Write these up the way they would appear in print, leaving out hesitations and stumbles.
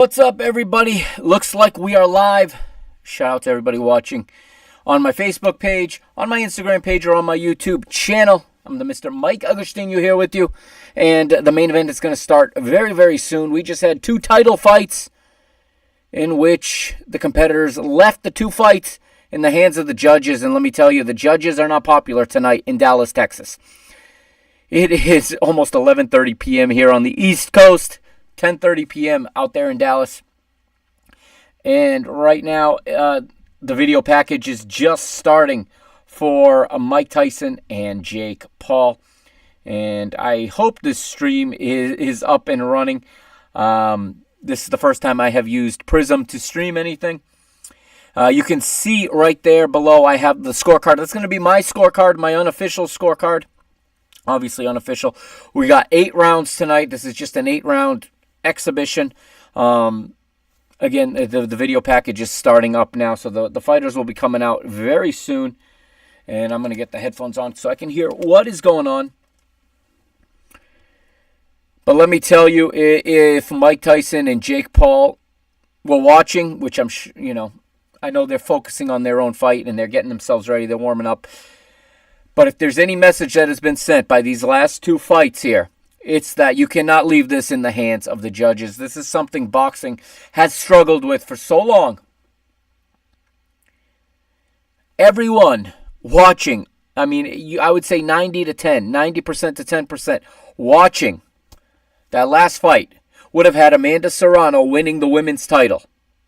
What's up, everybody? Looks like we are live. Shout out to everybody watching on my Facebook page, on my Instagram page, or on my YouTube channel. I'm the Mr. Mike Agostino here with you, and the main event is going to start very, very soon. We just had two title fights in which the competitors left the two fights in the hands of the judges, and let me tell you, the judges are not popular tonight in Dallas, Texas. It is almost 11:30 p.m. here on the East Coast. 10:30 p.m. out there in Dallas. And right now, the video package is just starting for Mike Tyson and Jake Paul. And I hope this stream is up and running. This is the first time I have used Prism to stream anything. You can see right there below I have the scorecard. That's going to be my scorecard, my unofficial scorecard. Obviously unofficial. We got 8 rounds tonight. This is just an 8-round exhibition. Again, the video package is starting up now, so the fighters will be coming out very soon. And I'm going to get the headphones on so I can hear what is going on. But let me tell you, if Mike Tyson and Jake Paul were watching, which I know they're focusing on their own fight and they're getting themselves ready, they're warming up. But if there's any message that has been sent by these last two fights here, it's that you cannot leave this in the hands of the judges. This is something boxing has struggled with for so long. Everyone watching, I would say 90% to 10% watching that last fight would have had Amanda Serrano winning the women's title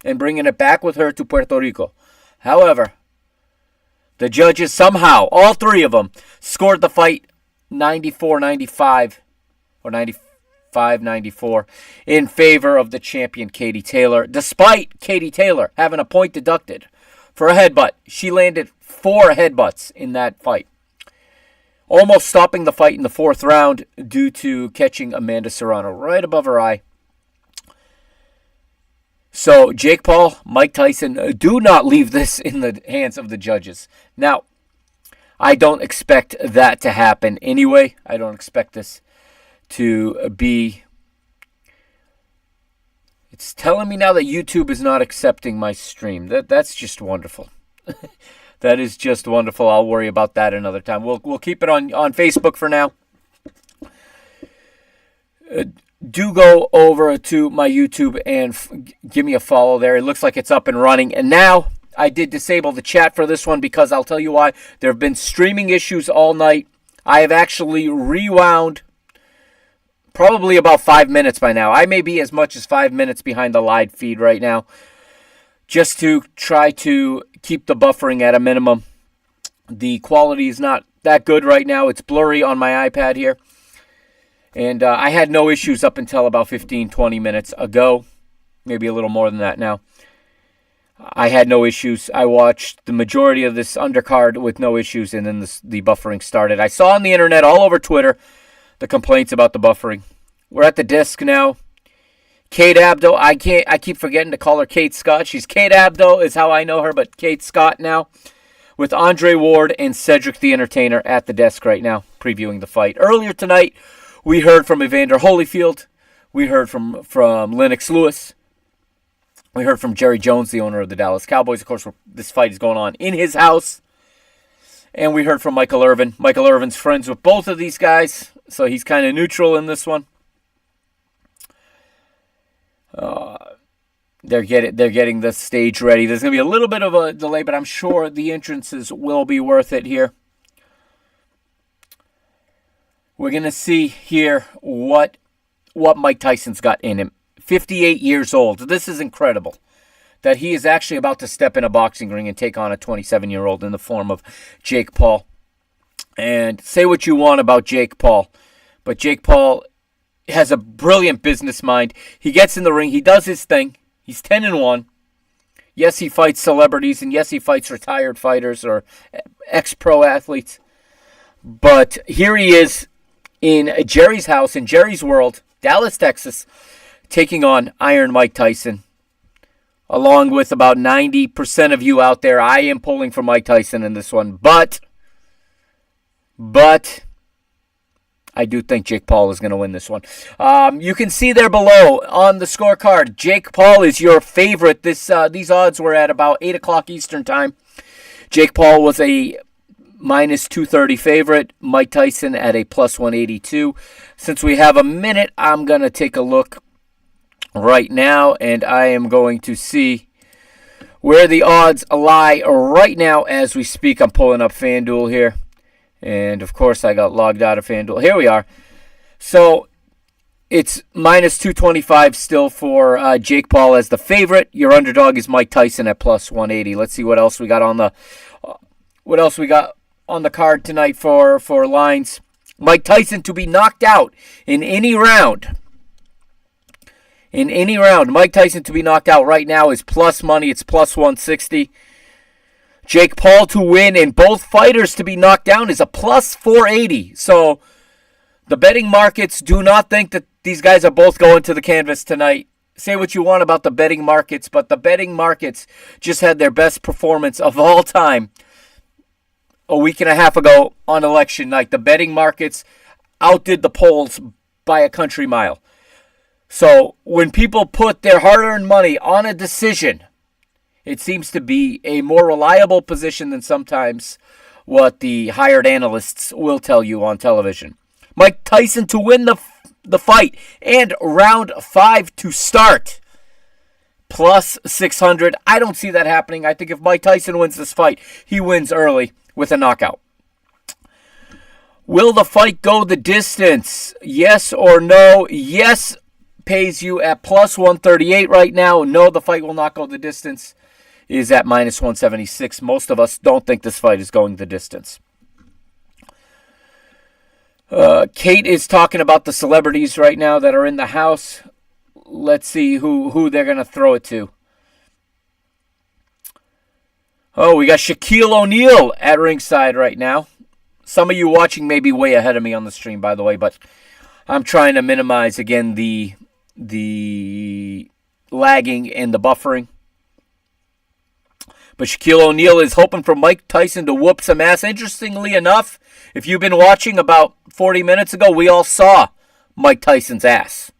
and bringing it back with her to Puerto Rico. However, the judges somehow, all three of them, scored the fight 94-95. Or 95-94 in favor of the champion Katie Taylor, despite Katie Taylor having a point deducted for a headbutt. She landed 4 headbutts in that fight, almost stopping the fight in the 4th round due to catching Amanda Serrano right above her eye. So Jake Paul, Mike Tyson, do not leave this in the hands of the judges. Now, I don't expect that to happen anyway. I don't expect this to be. It's telling me now that YouTube is not accepting my stream. That's just wonderful. That is just wonderful. I'll worry about that another time. We'll keep it on Facebook for now. Do go over to my YouTube and give me a follow there. It looks like it's up and running. And now I did disable the chat for this one because I'll tell you why. There have been streaming issues all night. I have actually rewound probably about 5 minutes by now. I may be as much as 5 minutes behind the live feed right now, just to try to keep the buffering at a minimum. The quality is not that good right now. It's blurry on my iPad here. And I had no issues up until about 15-20 minutes ago. Maybe a little more than that now. I had no issues. I watched the majority of this undercard with no issues, and then the buffering started. I saw on the internet, all over Twitter, the complaints about the buffering. We're at the disc now. Kate Abdo, I keep forgetting to call her Kate Scott. She's Kate Abdo is how I know her, but Kate Scott now. With Andre Ward and Cedric the Entertainer at the desk right now, previewing the fight. Earlier tonight, we heard from Evander Holyfield. We heard from Lennox Lewis. We heard from Jerry Jones, the owner of the Dallas Cowboys. Of course, this fight is going on in his house. And we heard from Michael Irvin. Michael Irvin's friends with both of these guys, so he's kind of neutral in this one. They're getting the stage ready. There's going to be a little bit of a delay, but I'm sure the entrances will be worth it here. We're going to see here what Mike Tyson's got in him. 58 years old. This is incredible. That he is actually about to step in a boxing ring and take on a 27-year-old in the form of Jake Paul. And say what you want about Jake Paul, but Jake Paul has a brilliant business mind. He gets in the ring. He does his thing. He's 10-1. Yes, he fights celebrities, and yes, he fights retired fighters or ex-pro athletes. But here he is in Jerry's house, in Jerry's world, Dallas, Texas, taking on Iron Mike Tyson. Along with about 90% of you out there, I am pulling for Mike Tyson in this one. But I do think Jake Paul is going to win this one. You can see there below on the scorecard, Jake Paul is your favorite. These odds were at about 8 o'clock Eastern time. Jake Paul was a minus 230 favorite. Mike Tyson at a plus 182. Since we have a minute, I'm going to take a look right now, and I am going to see where the odds lie right now as we speak. I'm pulling up FanDuel here. And, of course, I got logged out of FanDuel. Here we are. So, it's minus 225 still for Jake Paul as the favorite. Your underdog is Mike Tyson at plus 180. Let's see what else we got on the card tonight for lines. Mike Tyson to be knocked out in any round. Mike Tyson to be knocked out right now is plus money. It's plus 160. Jake Paul to win and both fighters to be knocked down is a plus 480. So the betting markets do not think that these guys are both going to the canvas tonight. Say what you want about the betting markets, but the betting markets just had their best performance of all time a week and a half ago on election night. The betting markets outdid the polls by a country mile. So when people put their hard-earned money on a decision, it seems to be a more reliable position than sometimes what the hired analysts will tell you on television. Mike Tyson to win the fight and round 5 to start. Plus 600. I don't see that happening. I think if Mike Tyson wins this fight, he wins early with a knockout. Will the fight go the distance? Yes or no? Yes pays you at plus 138 right now. No, the fight will not go the distance is at minus 176. Most of us don't think this fight is going the distance. Kate is talking about the celebrities right now that are in the house. Let's see who they're going to throw it to. Oh, we got Shaquille O'Neal at ringside right now. Some of you watching may be way ahead of me on the stream, by the way, but I'm trying to minimize, again, the lagging and the buffering. But Shaquille O'Neal is hoping for Mike Tyson to whoop some ass. Interestingly enough, if you've been watching about 40 minutes ago, we all saw Mike Tyson's ass.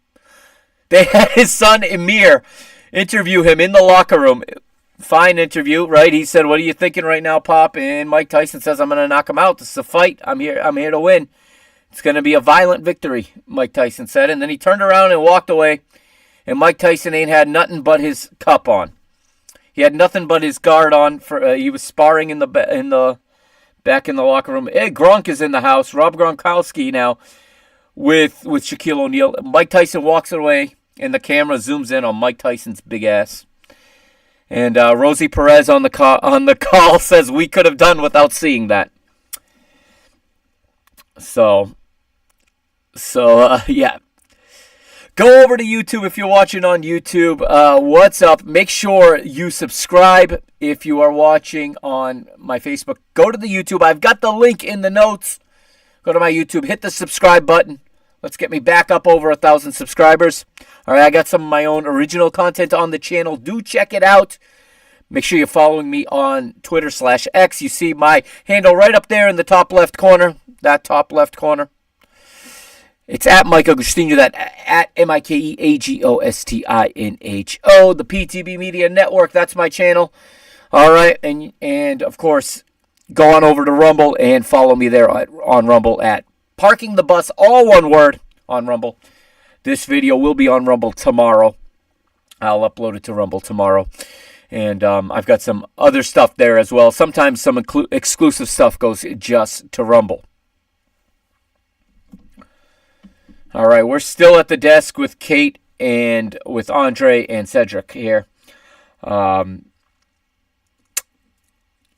They had his son Amir interview him in the locker room. Fine interview, right? He said, "What are you thinking right now, Pop?" And Mike Tyson says, "I'm going to knock him out. This is a fight. I'm here to win. It's going to be a violent victory," Mike Tyson said. And then he turned around and walked away. And Mike Tyson ain't had nothing but his cup on. He had nothing but his guard on. He was sparring back in the locker room. Hey, Gronk is in the house. Rob Gronkowski now with Shaquille O'Neal. Mike Tyson walks away, and the camera zooms in on Mike Tyson's big ass. And Rosie Perez on the call says we could have done without seeing that. So yeah. Go over to YouTube if you're watching on YouTube. What's up? Make sure you subscribe if you are watching on my Facebook. Go to the YouTube. I've got the link in the notes. Go to my YouTube. Hit the subscribe button. Let's get me back up over 1,000 subscribers. All right, I got some of my own original content on the channel. Do check it out. Make sure you're following me on Twitter/X. You see my handle right up there in the top left corner. That top left corner. It's at Mike Agostinho, that at MikeAgostinho. The PTB Media Network, that's my channel. All right, and of course, go on over to Rumble and follow me there on Rumble at Parking the Bus, all one word, on Rumble. This video will be on Rumble tomorrow. I'll upload it to Rumble tomorrow. And I've got some other stuff there as well. Sometimes some exclusive stuff goes just to Rumble. All right, we're still at the desk with Kate and with Andre and Cedric here.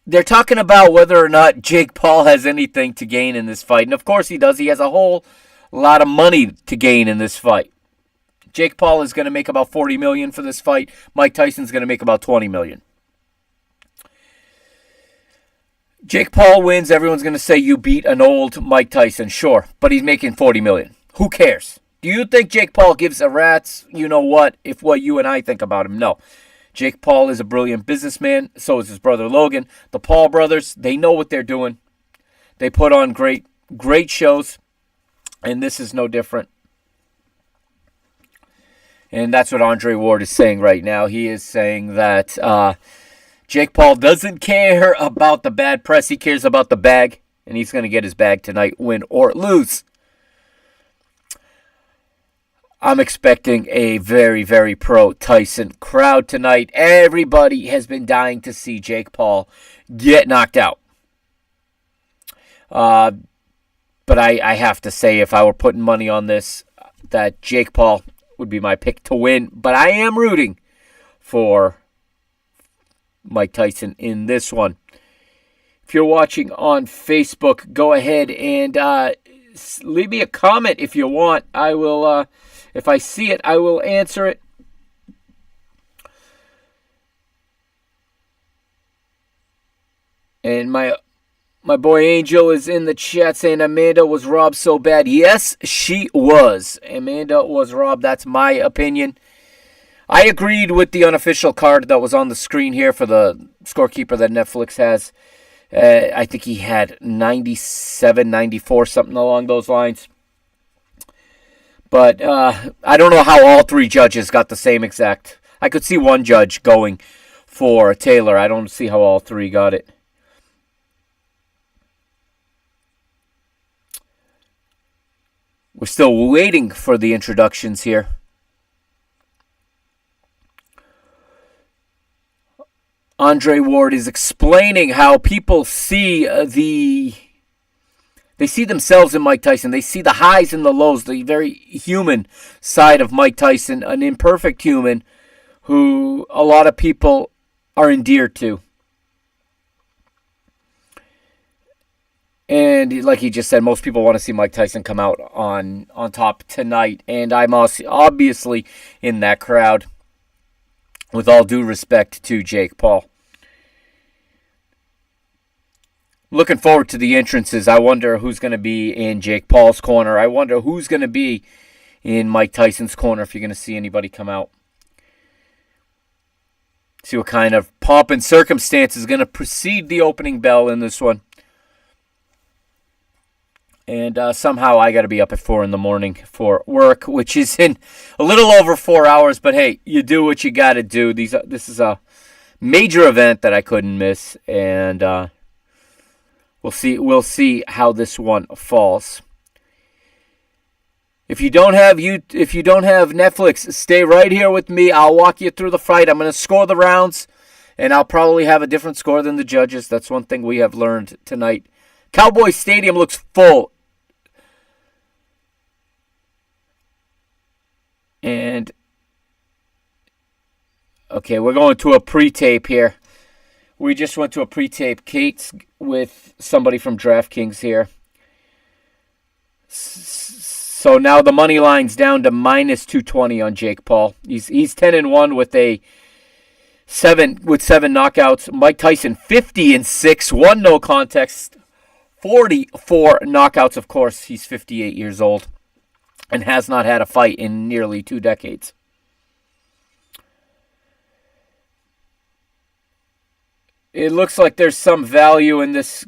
They're talking about whether or not Jake Paul has anything to gain in this fight. And of course he does. He has a whole lot of money to gain in this fight. Jake Paul is going to make about $40 million for this fight. Mike Tyson's going to make about $20 million. Jake Paul wins. Everyone's going to say you beat an old Mike Tyson. Sure, but he's making $40 million. Who cares? Do you think Jake Paul gives a rat's you-know-what if what you and I think about him? No. Jake Paul is a brilliant businessman. So is his brother Logan. The Paul brothers, they know what they're doing. They put on great shows. And this is no different. And that's what Andre Ward is saying right now. He is saying that Jake Paul doesn't care about the bad press. He cares about the bag. And he's going to get his bag tonight, win or lose. I'm expecting a very, very pro-Tyson crowd tonight. Everybody has been dying to see Jake Paul get knocked out. But I have to say, if I were putting money on this, that Jake Paul would be my pick to win. But I am rooting for Mike Tyson in this one. If you're watching on Facebook, go ahead and leave me a comment if you want. I will, if I see it, I will answer it. And my boy Angel is in the chat saying Amanda was robbed so bad. Yes, she was. Amanda was robbed. That's my opinion. I agreed with the unofficial card that was on the screen here for the scorekeeper that Netflix has. I think he had 97, 94, something along those lines. But I don't know how all three judges got the same exact. I could see one judge going for Taylor. I don't see how all three got it. We're still waiting for the introductions here. Andre Ward is explaining how people see they see themselves in Mike Tyson. They see the highs and the lows, the very human side of Mike Tyson, an imperfect human who a lot of people are endeared to. And like he just said, most people want to see Mike Tyson come out on top tonight. And I'm obviously in that crowd, with all due respect to Jake Paul. Looking forward to the entrances. I wonder who's going to be in Jake Paul's corner. I wonder who's going to be in Mike Tyson's corner, if you're going to see anybody come out. See what kind of pomp and circumstance is going to precede the opening bell in this one. And somehow I got to be up at 4 in the morning for work, which is in a little over 4 hours. But hey, you do what you got to do. This is a major event that I couldn't miss, and we'll see how this one falls. If you don't have Netflix, stay right here with me. I'll walk you through the fight. I'm going to score the rounds, and I'll probably have a different score than the judges. That's one thing we have learned tonight. Cowboy Stadium looks full. And, okay, we're going to a pre-tape here. We just went to a pre-tape. Kate's with somebody from DraftKings here. So now the money line's down to minus 220 on Jake Paul. He's 10-1 with seven knockouts. Mike Tyson 50-6, 1 no contest, 44 knockouts. Of course, he's 58 years old and has not had a fight in nearly 2 decades. It looks like there's some value in this.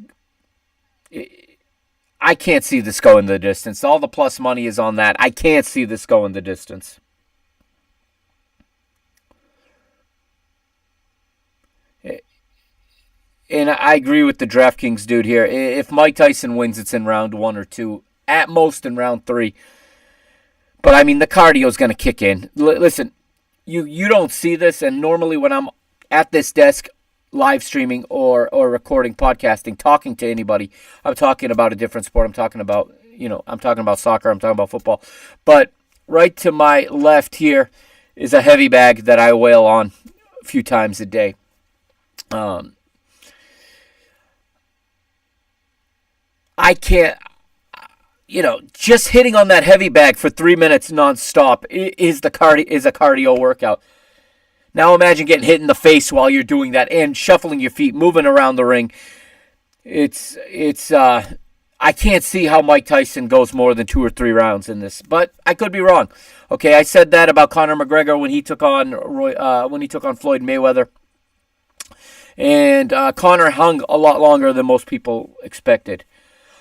I can't see this going the distance. All the plus money is on that. I can't see this going the distance. And I agree with the DraftKings dude here. If Mike Tyson wins, it's in round 1 or 2. At most in round 3. But, I mean, the cardio's going to kick in. Listen, you don't see this, and normally when I'm at this desk live streaming or recording, podcasting, talking to anybody, I'm talking about a different sport. I'm talking about soccer. I'm talking about football. But right to my left here is a heavy bag that I wail on a few times a day. I can't, just hitting on that heavy bag for 3 minutes nonstop is a cardio workout. Now imagine getting hit in the face while you're doing that and shuffling your feet, moving around the ring. I can't see how Mike Tyson goes more than 2 or 3 rounds in this, but I could be wrong. Okay, I said that about Conor McGregor when he took on Floyd Mayweather, and Conor hung a lot longer than most people expected.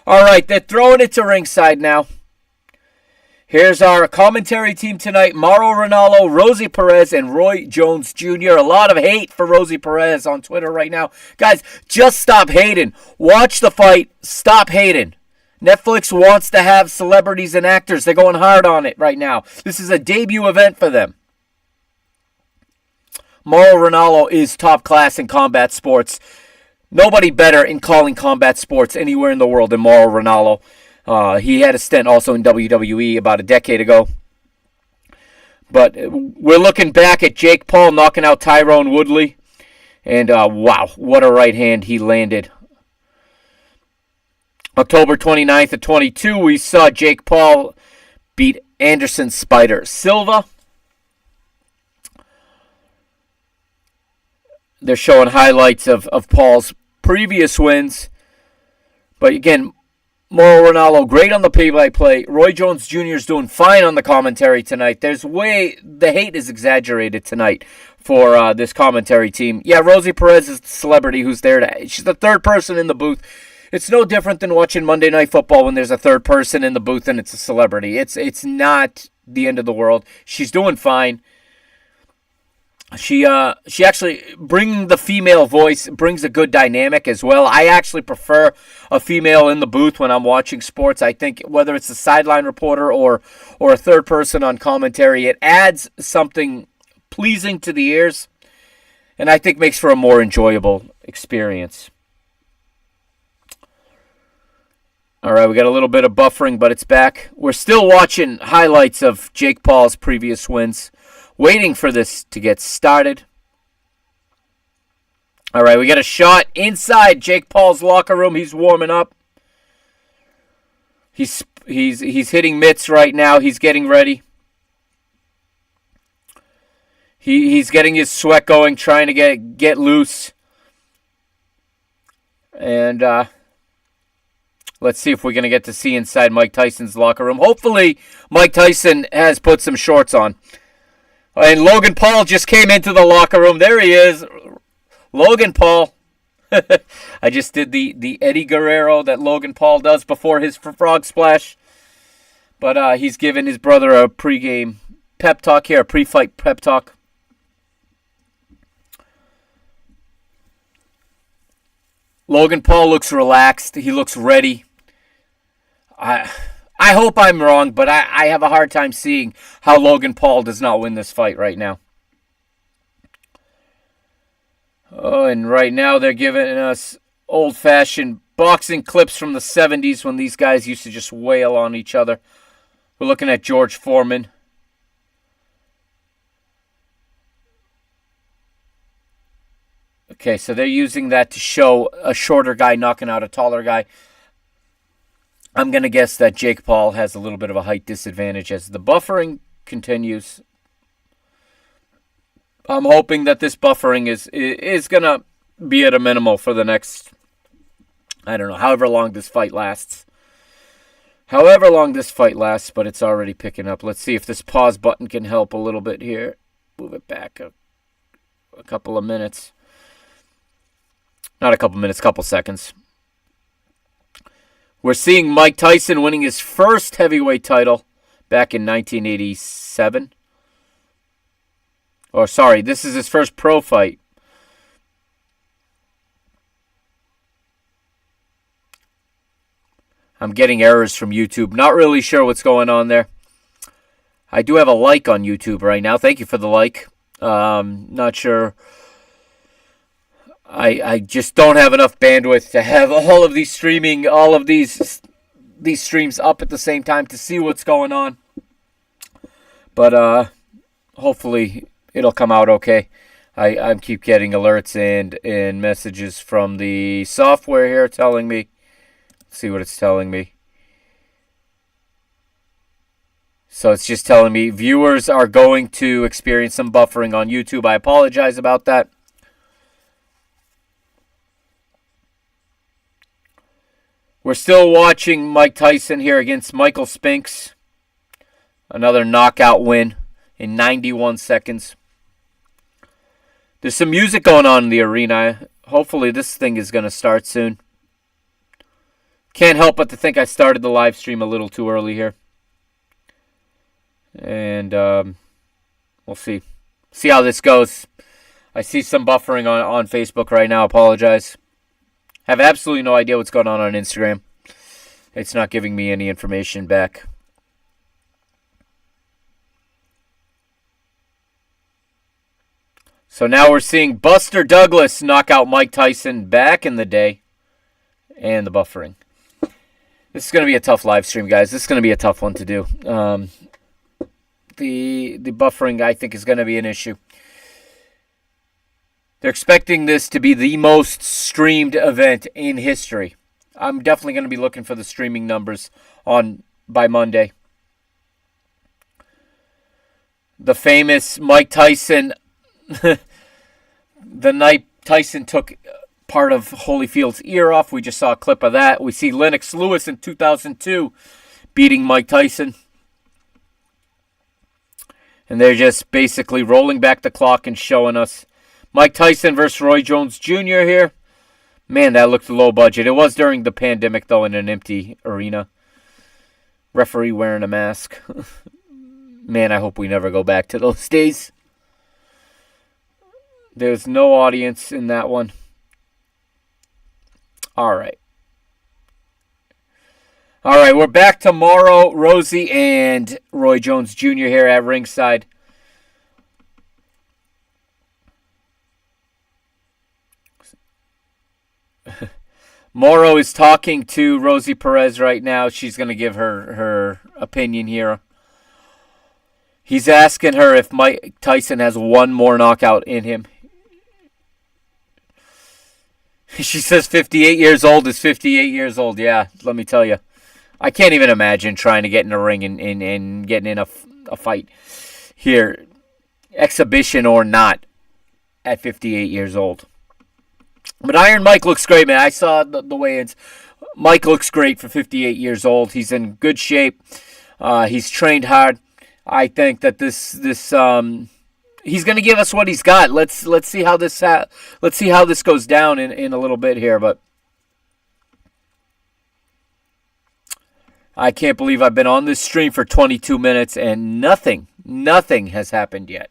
All right, they're throwing it to ringside now. Here's our commentary team tonight. Mauro Ranallo, Rosie Perez, and Roy Jones Jr. A lot of hate for Rosie Perez on Twitter right now. Guys, just stop hating. Watch the fight. Stop hating. Netflix wants to have celebrities and actors. They're going hard on it right now. This is a debut event for them. Mauro Ranallo is top class in combat sports. Nobody better in calling combat sports anywhere in the world than Mauro Ranallo. He had a stint also in WWE about a decade ago. But we're looking back at Jake Paul knocking out Tyrone Woodley. And wow, what a right hand he landed. October 29th of 22, we saw Jake Paul beat Anderson Spider Silva. They're showing highlights of Paul's previous wins. But again, Mauro Ranallo, great on the play-by-play. Roy Jones Jr. is doing fine on the commentary tonight. The hate is exaggerated tonight for this commentary team. Yeah, Rosie Perez is the celebrity who's there. She's the third person in the booth. It's no different than watching Monday Night Football when there's a third person in the booth and it's a celebrity. It's not the end of the world. She's doing fine. She actually, bringing the female voice brings a good dynamic as well. I actually prefer a female in the booth when I'm watching sports. I think whether it's a sideline reporter or a third person on commentary, it adds something pleasing to the ears and I think makes for a more enjoyable experience. All right, we got a little bit of buffering, but it's back. We're still watching highlights of Jake Paul's previous wins. Waiting for this to get started. All right, we got a shot inside Jake Paul's locker room. He's warming up. He's hitting mitts right now. He's getting ready. He's getting his sweat going, trying to get loose. And let's see if we're going to get to see inside Mike Tyson's locker room. Hopefully, Mike Tyson has put some shorts on. And Logan Paul just came into the locker room. There he is. Logan Paul. I just did the Eddie Guerrero that Logan Paul does before his frog splash. But he's giving his brother a pregame pep talk here, a pre-fight pep talk. Logan Paul looks relaxed. He looks ready. I hope I'm wrong, but I have a hard time seeing how Logan Paul does not win this fight right now. Oh, and right now they're giving us old-fashioned boxing clips from the 70s when these guys used to just wail on each other. We're looking at George Foreman. Okay, so they're using that to show a shorter guy knocking out a taller guy. I'm going to guess that Jake Paul has a little bit of a height disadvantage as the buffering continues. I'm hoping that this buffering is going to be at a minimal for the next, I don't know, however long this fight lasts. However long this fight lasts, but it's already picking up. Let's see if this pause button can help a little bit here. Move it back a couple of minutes. Not a couple minutes, couple seconds. We're seeing Mike Tyson winning his first heavyweight title back in 1987. Or sorry, this is his first pro fight. I'm getting errors from YouTube. Not really sure what's going on there. I do have a like on YouTube right now. Thank you for the like. Not sure. I just don't have enough bandwidth to have all of these streams up at the same time to see what's going on. But hopefully it'll come out okay. I keep getting alerts and messages from the software here telling me. Let's see what it's telling me. So it's just telling me viewers are going to experience some buffering on YouTube. I apologize about that. We're still watching Mike Tyson here against Michael Spinks. Another knockout win in 91 seconds. There's some music going on in the arena. Hopefully this thing is going to start soon. Can't help but to think I started the live stream a little too early here. And we'll see. See how this goes. I see some buffering on Facebook right now. Apologize. Have absolutely no idea what's going on Instagram. It's not giving me any information back. So now we're seeing Buster Douglas knock out Mike Tyson back in the day. And the buffering. This is going to be a tough live stream, guys. This is going to be a tough one to do. The buffering, I think, is going to be an issue. They're expecting this to be the most streamed event in history. I'm definitely going to be looking for the streaming numbers by Monday. The famous Mike Tyson, the night Tyson took part of Holyfield's ear off. We just saw a clip of that. We see Lennox Lewis in 2002 beating Mike Tyson. And they're just basically rolling back the clock and showing us Mike Tyson versus Roy Jones Jr. here. Man, that looked low budget. It was during the pandemic, though, in an empty arena. Referee wearing a mask. Man, I hope we never go back to those days. There's no audience in that one. All right. All right, we're back tomorrow. Rosie and Roy Jones Jr. here at ringside. Morrow is talking to Rosie Perez right now. She's going to give her opinion here. He's asking her if Mike Tyson has one more knockout in him. She says 58 years old is 58 years old. Yeah, let me tell you. I can't even imagine trying to get in a ring and getting in a fight here, exhibition or not, at 58 years old. But Iron Mike looks great, man. I saw the weigh-ins. Mike looks great for 58 years old. He's in good shape. He's trained hard. I think that this he's going to give us what he's got. Let's see how this goes down in a little bit here. But I can't believe I've been on this stream for 22 minutes and nothing has happened yet.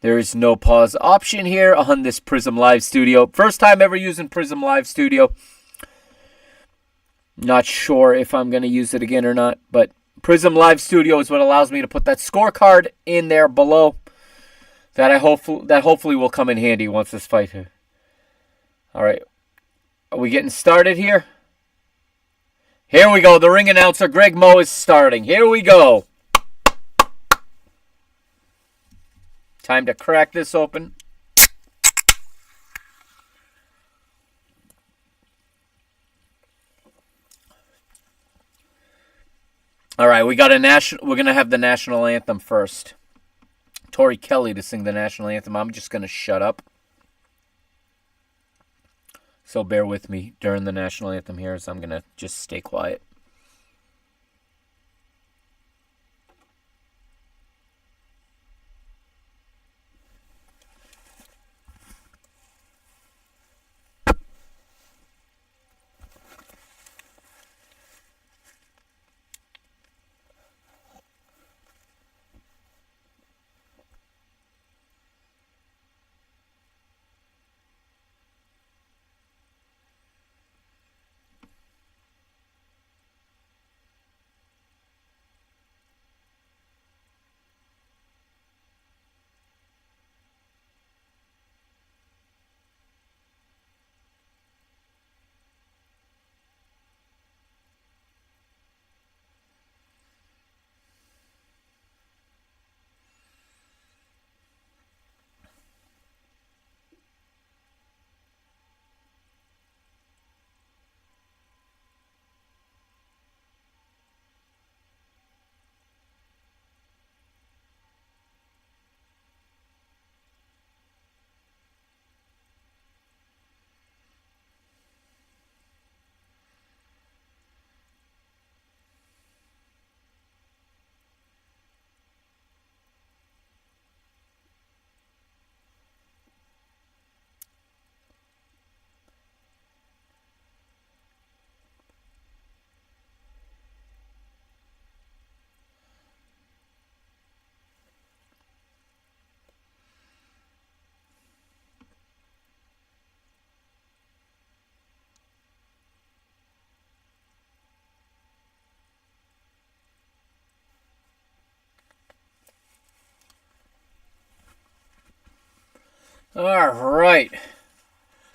There is no pause option here on this Prism Live Studio. First time ever using Prism Live Studio. Not sure if I'm going to use it again or not, but Prism Live Studio is what allows me to put that scorecard in there below. That hopefully will come in handy once this fight here. All right. Are we getting started here? Here we go. The ring announcer, Greg Moe, is starting. Here we go. Time to crack this open. All right, we're going to have the national anthem first. Tori Kelly to sing the national anthem. I'm just going to shut up. So bear with me during the national anthem here, so I'm going to just stay quiet. All right.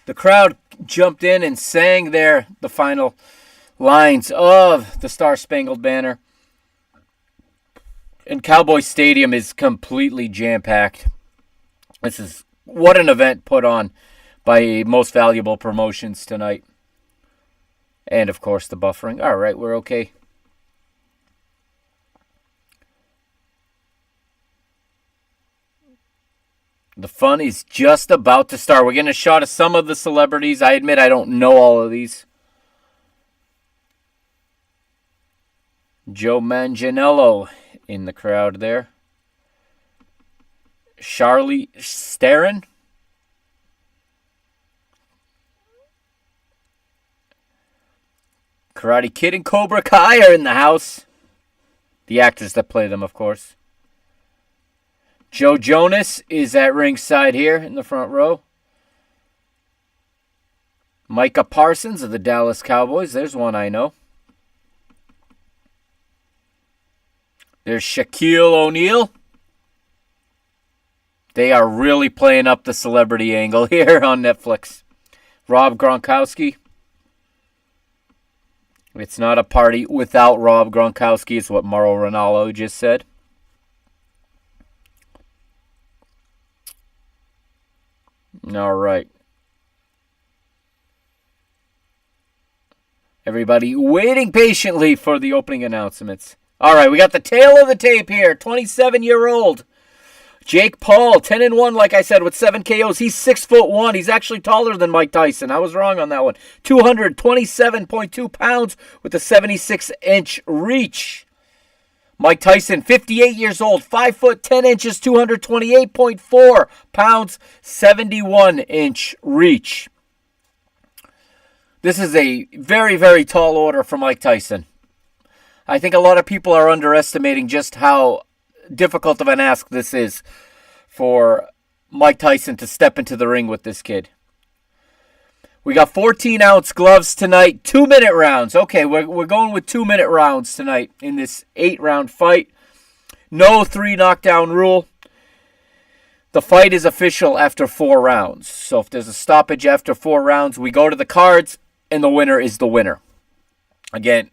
The crowd jumped in and sang the final lines of the Star Spangled Banner. And Cowboy Stadium is completely jam-packed. What an event put on by Most Valuable Promotions tonight. And, of course, the buffering. All right, we're okay. The fun is just about to start. We're getting a shot of some of the celebrities. I admit I don't know all of these. Joe Manganiello in the crowd there. Charlie Theron. Karate Kid and Cobra Kai are in the house. The actors that play them, of course. Joe Jonas is at ringside here in the front row. Micah Parsons of the Dallas Cowboys. There's one I know. There's Shaquille O'Neal. They are really playing up the celebrity angle here on Netflix. Rob Gronkowski. It's not a party without Rob Gronkowski, is what Mauro Ranallo just said. All right. Everybody waiting patiently for the opening announcements. All right, we got the tail of the tape here. 27-year-old Jake Paul, 10-1, like I said, with 7 KOs. He's 6'1". He's actually taller than Mike Tyson. I was wrong on that one. 227.2 pounds with a 76-inch reach. Mike Tyson, 58 years old, 5 foot 10 inches, 228.4 pounds, 71-inch reach. This is a very, very tall order for Mike Tyson. I think a lot of people are underestimating just how difficult of an ask this is for Mike Tyson to step into the ring with this kid. We got 14-ounce gloves tonight, 2-minute rounds. Okay, we're going with 2-minute rounds tonight in this 8-round fight. No 3 knockdown rule. The fight is official after 4 rounds. So if there's a stoppage after 4 rounds, we go to the cards, and the winner is the winner. Again,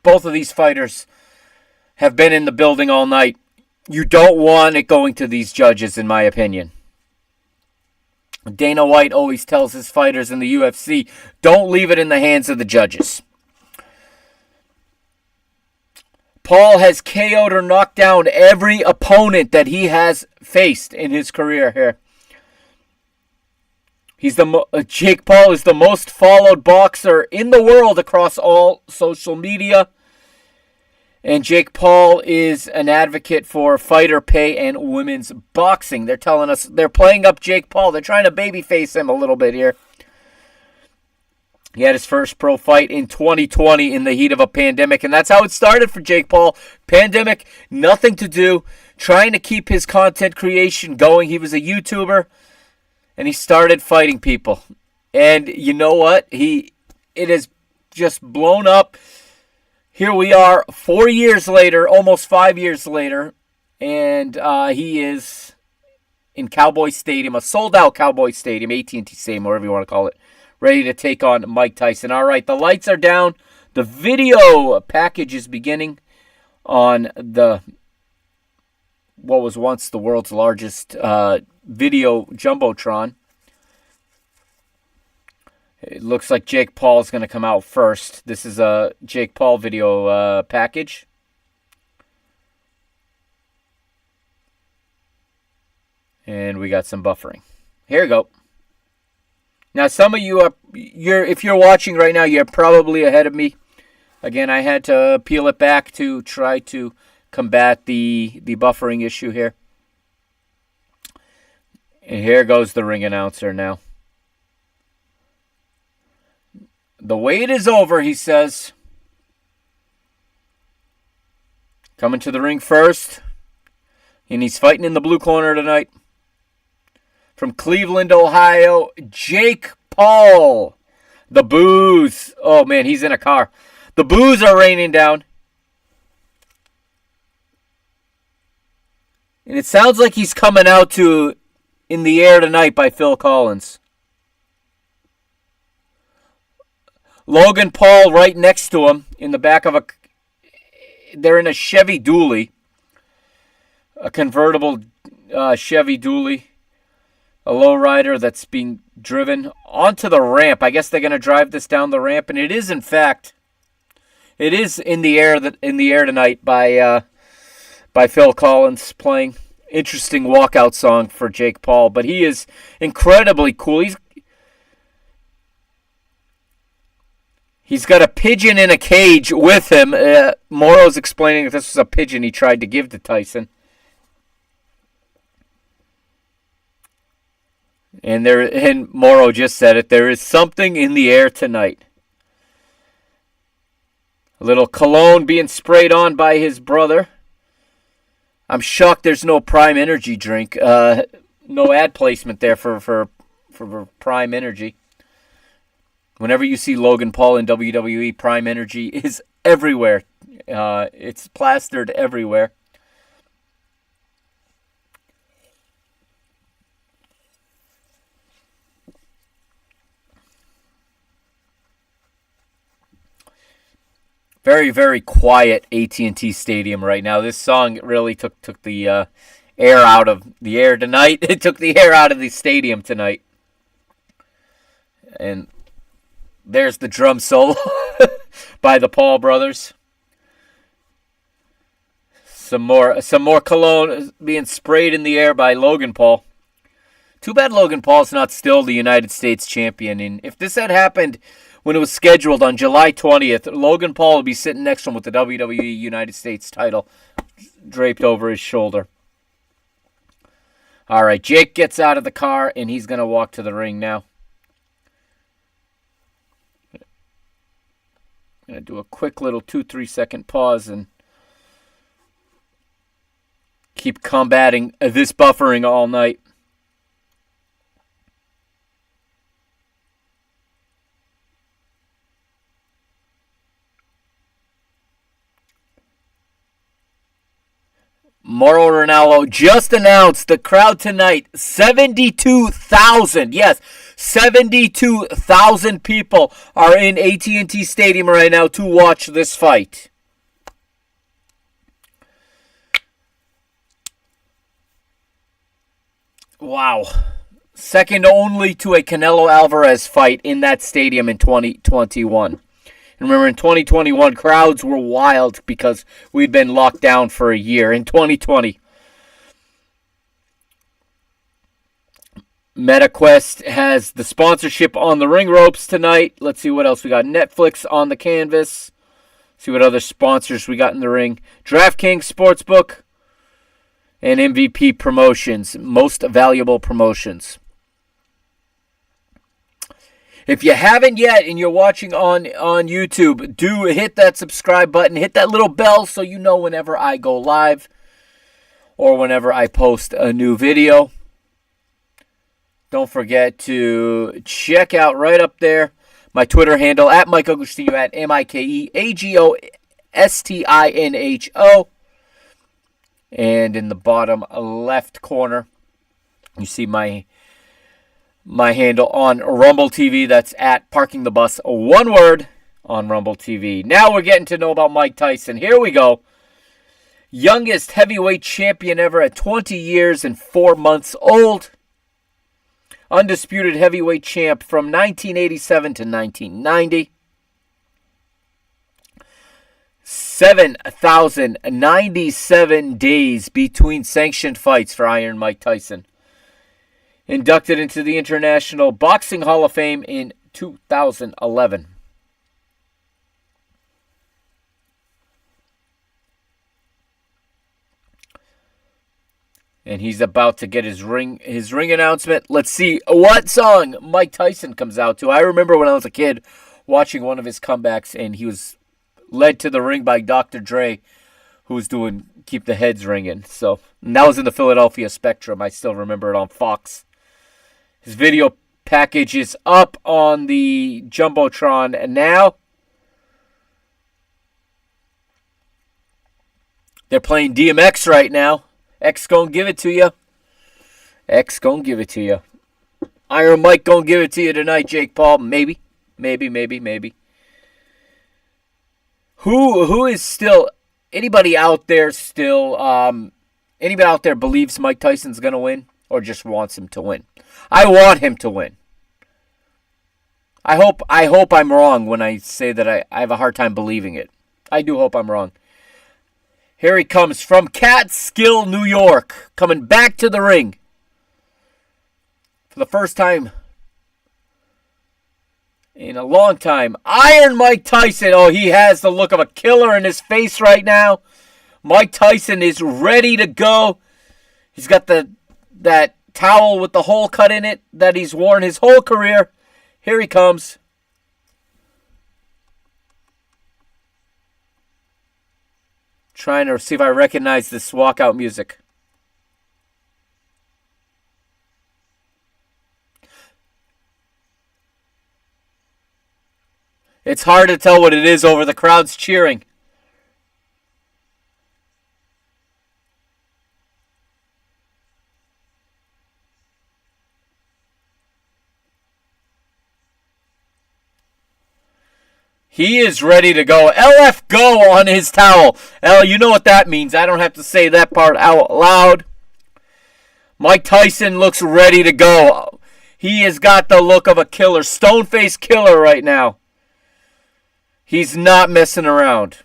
both of these fighters have been in the building all night. You don't want it going to these judges, in my opinion. Dana White always tells his fighters in the UFC, don't leave it in the hands of the judges. Paul has KO'd or knocked down every opponent that he has faced in his career here. Jake Paul is the most followed boxer in the world across all social media. And Jake Paul is an advocate for fighter pay and women's boxing. They're telling us they're playing up Jake Paul. They're trying to babyface him a little bit here. He had his first pro fight in 2020 in the heat of a pandemic, and that's how it started for Jake Paul. Pandemic, nothing to do, trying to keep his content creation going. He was a YouTuber, and he started fighting people. And you know what? It has just blown up. Here we are 4 years later, almost 5 years later, and he is in Cowboy Stadium, a sold-out Cowboy Stadium, AT&T Stadium, whatever you want to call it, ready to take on Mike Tyson. All right, the lights are down. The video package is beginning on what was once the world's largest video jumbotron. It looks like Jake Paul is going to come out first. This is a Jake Paul video package. And we got some buffering. Here we go. Now, some of you if you're watching right now, you're probably ahead of me. Again, I had to peel it back to try to combat the buffering issue here. And here goes the ring announcer now. The wait is over, he says. Coming to the ring first. And he's fighting in the blue corner tonight. From Cleveland, Ohio, Jake Paul. The boos. Oh, man, he's in a car. The boos are raining down. And it sounds like he's coming out to in the Air Tonight by Phil Collins. Logan Paul right next to him in the back of they're in a Chevy Dually, a convertible Chevy Dually, a lowrider that's being driven onto the ramp. I guess they're going to drive this down the ramp, and it is in fact, it is in the air tonight by Phil Collins playing. Interesting walkout song for Jake Paul, but he is incredibly cool. He's got a pigeon in a cage with him. Moro's explaining that this was a pigeon he tried to give to Tyson. And Moro just said it. There is something in the air tonight. A little cologne being sprayed on by his brother. I'm shocked there's no Prime Energy drink. No ad placement there for Prime Energy. Whenever you see Logan Paul in WWE, Prime Energy is everywhere. It's plastered everywhere. Very, very quiet AT&T Stadium right now. This song really took the air out of the air tonight. It took the air out of the stadium tonight. And there's the drum solo by the Paul brothers. Some more cologne being sprayed in the air by Logan Paul. Too bad Logan Paul's not still the United States champion. And if this had happened when it was scheduled on July 20th, Logan Paul would be sitting next to him with the WWE United States title draped over his shoulder. All right, Jake gets out of the car, and he's going to walk to the ring now. I'm going to do a quick little 2-3 second pause and keep combating this buffering all night. Mauro Ranallo just announced the crowd tonight, 72,000. Yes, 72,000 people are in AT&T Stadium right now to watch this fight. Wow. Second only to a Canelo Alvarez fight in that stadium in 2021. And remember, in 2021, crowds were wild because we'd been locked down for a year. In 2020, MetaQuest has the sponsorship on the ring ropes tonight. Let's see what else we got. Netflix on the canvas. See what other sponsors we got in the ring. DraftKings Sportsbook and MVP Promotions, most valuable promotions. If you haven't yet and you're watching on YouTube, do hit that subscribe button. Hit that little bell so you know whenever I go live or whenever I post a new video. Don't forget to check out right up there my Twitter handle at Mike Agostino at MikeAgostinho. And in the bottom left corner, you see my handle on Rumble TV. That's at Parking the Bus, one word, on Rumble TV. Now we're getting to know about Mike Tyson. Here we go. Youngest heavyweight champion ever at 20 years and 4 months old. Undisputed heavyweight champ from 1987 to 1990. 7,097 days between sanctioned fights for Iron Mike Tyson. Inducted into the International Boxing Hall of Fame in 2011. And he's about to get his ring announcement. Let's see what song Mike Tyson comes out to. I remember when I was a kid watching one of his comebacks, and he was led to the ring by Dr. Dre, who was doing Keep the Heads Ringing. So, and that was in the Philadelphia Spectrum. I still remember it on Fox. His video package is up on the Jumbotron, and now they're playing DMX right now. X gonna give it to you. X gonna give it to you. Iron Mike gonna give it to you tonight, Jake Paul. Maybe. Who is still anybody out there anybody out there believes Mike Tyson's gonna win or just wants him to win? I want him to win. I hope I'm wrong when I say that I have a hard time believing it. I do hope I'm wrong. Here he comes from Catskill, New York, coming back to the ring for the first time in a long time. Iron Mike Tyson. Oh, he has the look of a killer in his face right now. Mike Tyson is ready to go. He's got that towel with the hole cut in it that he's worn his whole career. Here he comes. Trying to see if I recognize this walkout music. It's hard to tell what it is over the crowd's cheering. He is ready to go. LF go on his towel. L, you know what that means. I don't have to say that part out loud. Mike Tyson looks ready to go. He has got the look of a killer. Stone-faced killer right now. He's not messing around.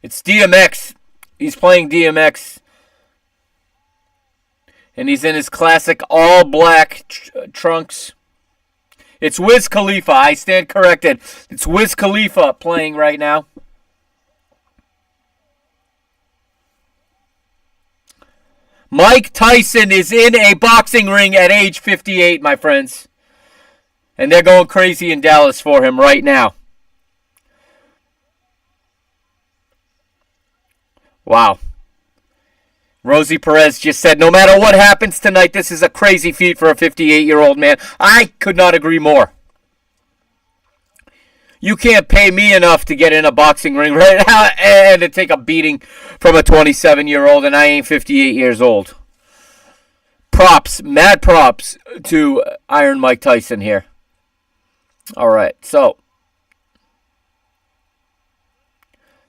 It's DMX. He's playing DMX. And he's in his classic all-black trunks. It's Wiz Khalifa. I stand corrected. It's Wiz Khalifa playing right now. Mike Tyson is in a boxing ring at age 58, my friends. And they're going crazy in Dallas for him right now. Wow. Rosie Perez just said, no matter what happens tonight, this is a crazy feat for a 58-year-old man. I could not agree more. You can't pay me enough to get in a boxing ring right now and to take a beating from a 27-year-old, and I ain't 58 years old. Props, mad props to Iron Mike Tyson here. All right, so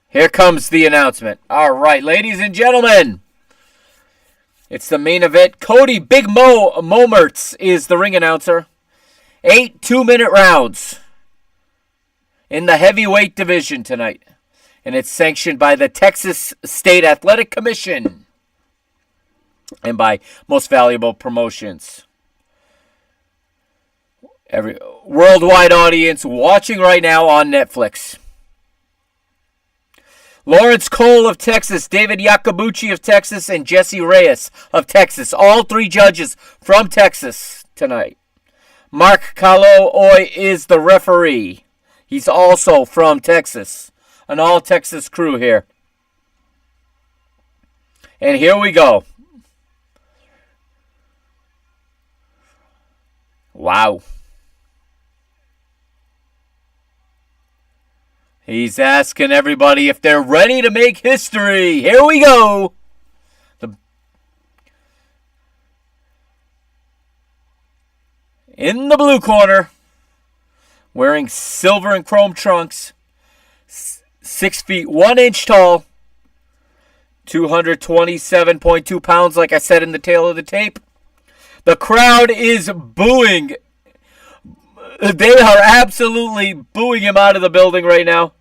here comes the announcement. All right, ladies and gentlemen, it's the main event. Cody Big Mo Momertz is the ring announcer. 8 2-minute rounds in the heavyweight division tonight. And it's sanctioned by the Texas State Athletic Commission and by Most Valuable Promotions. Every worldwide audience watching right now on Netflix. Lawrence Cole of Texas, David Yakabuchi of Texas, and Jesse Reyes of Texas. All three judges from Texas tonight. Mark Kaloy is the referee. He's also from Texas. An all-Texas crew here. And here we go. Wow. He's asking everybody if they're ready to make history. Here we go. In the blue corner, wearing silver and chrome trunks, 6 feet 1 inch tall, 227.2 pounds, like I said in the tail of the tape. The crowd is booing. They are absolutely booing him out of the building right now.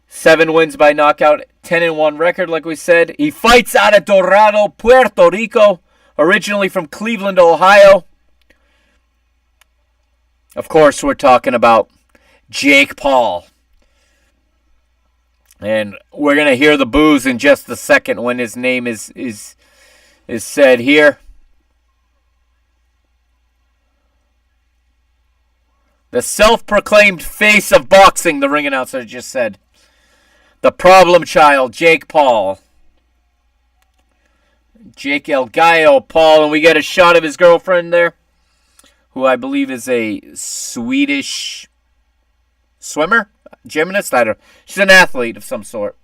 7 wins by knockout, 10-1 record, like we said. He fights out of Dorado, Puerto Rico, originally from Cleveland, Ohio. Of course, we're talking about Jake Paul. And we're going to hear the boos in just a second when his name is said here. The self-proclaimed face of boxing, the ring announcer just said. The problem child, Jake Paul. Jake El Gallo Paul, and we get a shot of his girlfriend there. who I believe is a Swedish swimmer, gymnast. I don't know. She's an athlete of some sort.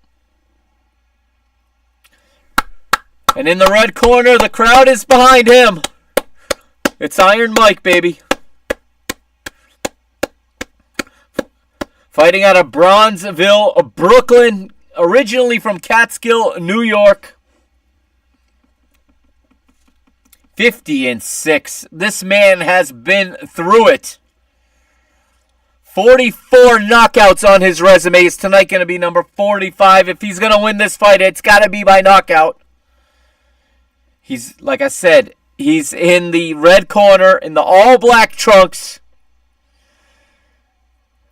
And in the red corner, the crowd is behind him. It's Iron Mike, baby. Fighting out of Bronzeville, Brooklyn, originally from Catskill, New York. 50-6. This man has been through it. 44 knockouts on his resume. Is tonight going to be number 45? If he's going to win this fight, it's got to be by knockout. He's, like I said, he's in the red corner in the all-black trunks.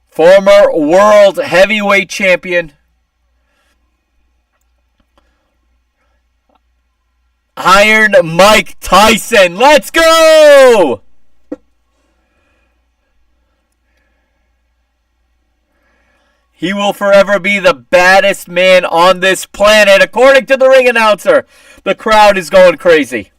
Former world heavyweight champion. Iron Mike Tyson. Let's go! He will forever be the baddest man on this planet. According to the ring announcer, the crowd is going crazy.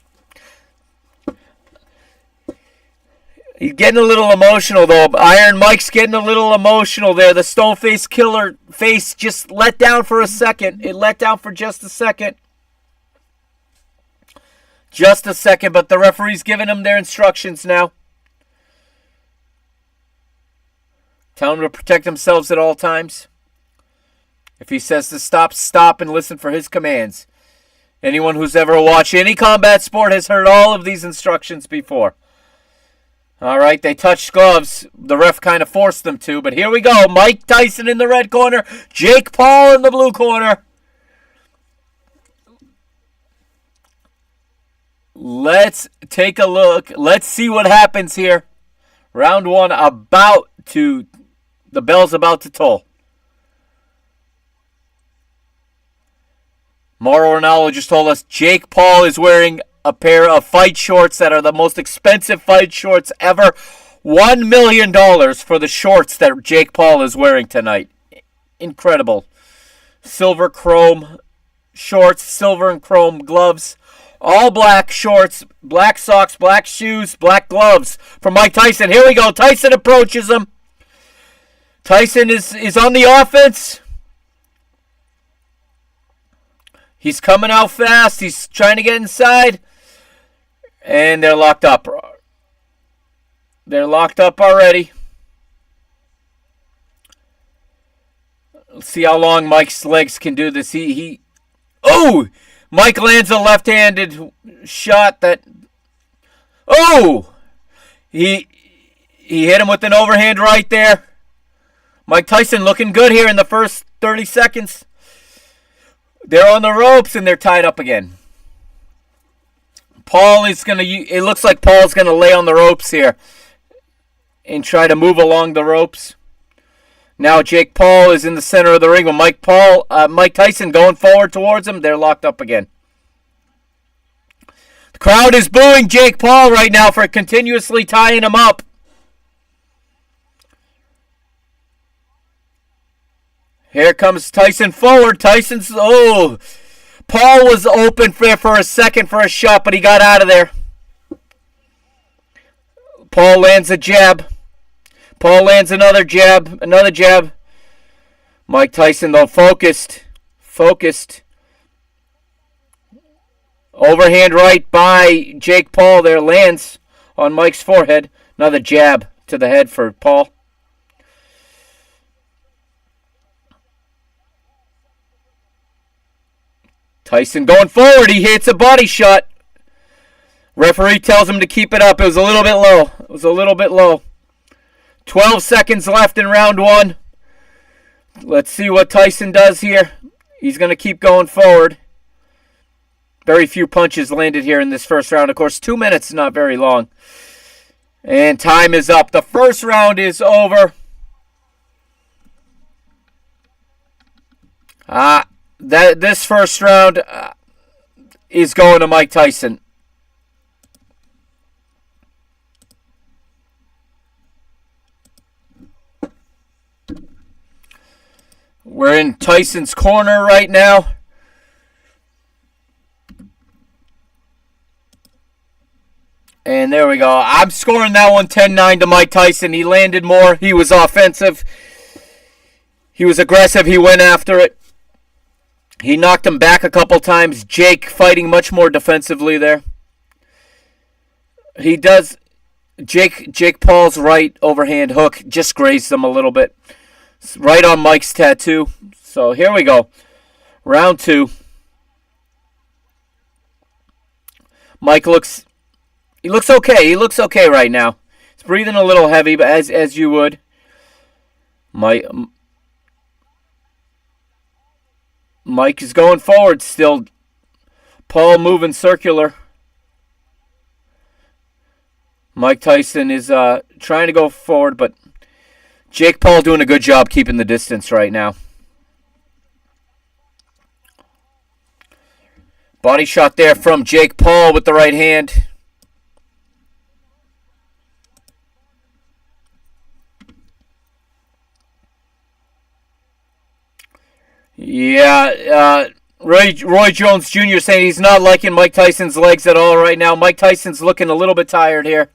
He's getting a little emotional, though. Iron Mike's getting a little emotional there. The Stoneface Killer face just let down for a second. It let down for just a second. Just a second, but the referee's giving him their instructions now. Tell him to protect themselves at all times. If he says to stop, stop and listen for his commands. Anyone who's ever watched any combat sport has heard all of these instructions before. All right, they touched gloves. The ref kind of forced them to, but here we go. Mike Tyson in the red corner. Jake Paul in the blue corner. Let's take a look. Let's see what happens here. Round one the bell's about to toll. Mauro Ronaldo just told us Jake Paul is wearing a pair of fight shorts that are the most expensive fight shorts ever. $1 million for the shorts that Jake Paul is wearing tonight. Incredible. Silver chrome shorts, silver and chrome gloves. All black shorts, black socks, black shoes, black gloves for Mike Tyson. Here we go. Tyson approaches him. Tyson is on the offense. He's coming out fast. He's trying to get inside. And they're locked up. They're locked up already. Let's see how long Mike's legs can do this. Oh! Mike lands a left-handed shot that... Oh! He hit him with an overhand right there. Mike Tyson looking good here in the first 30 seconds. They're on the ropes and they're tied up again. It looks like Paul's going to lay on the ropes here and try to move along the ropes. Now Jake Paul is in the center of the ring with Mike Tyson going forward towards him. They're locked up again. The crowd is booing Jake Paul right now for continuously tying him up. Here comes Tyson forward. Paul was open for a second for a shot, but he got out of there. Paul lands a jab. Paul lands another jab. Mike Tyson, though, focused. Overhand right by Jake Paul there lands on Mike's forehead. Another jab to the head for Paul. Tyson going forward. He hits a body shot. Referee tells him to keep it up. It was a little bit low. 12 seconds left in round one. Let's see what Tyson does here. He's going to keep going forward. Very few punches landed here in this first round. Of course, 2 minutes is not very long. And time is up. The first round is over. This first round is going to Mike Tyson. We're in Tyson's corner right now. And there we go. I'm scoring that one 10-9 to Mike Tyson. He landed more. He was offensive. He was aggressive. He went after it. He knocked him back a couple times. Jake fighting much more defensively there. He does. Jake Paul's right overhand hook just grazed him a little bit. It's right on Mike's tattoo. So here we go. Round 2. Mike looks okay. He looks okay right now. He's breathing a little heavy, but as you would. Mike is going forward still. Paul moving circular. Mike Tyson is trying to go forward, but Jake Paul doing a good job keeping the distance right now. Body shot there from Jake Paul with the right hand. Yeah, Roy Jones Jr. saying he's not liking Mike Tyson's legs at all right now. Mike Tyson's looking a little bit tired here.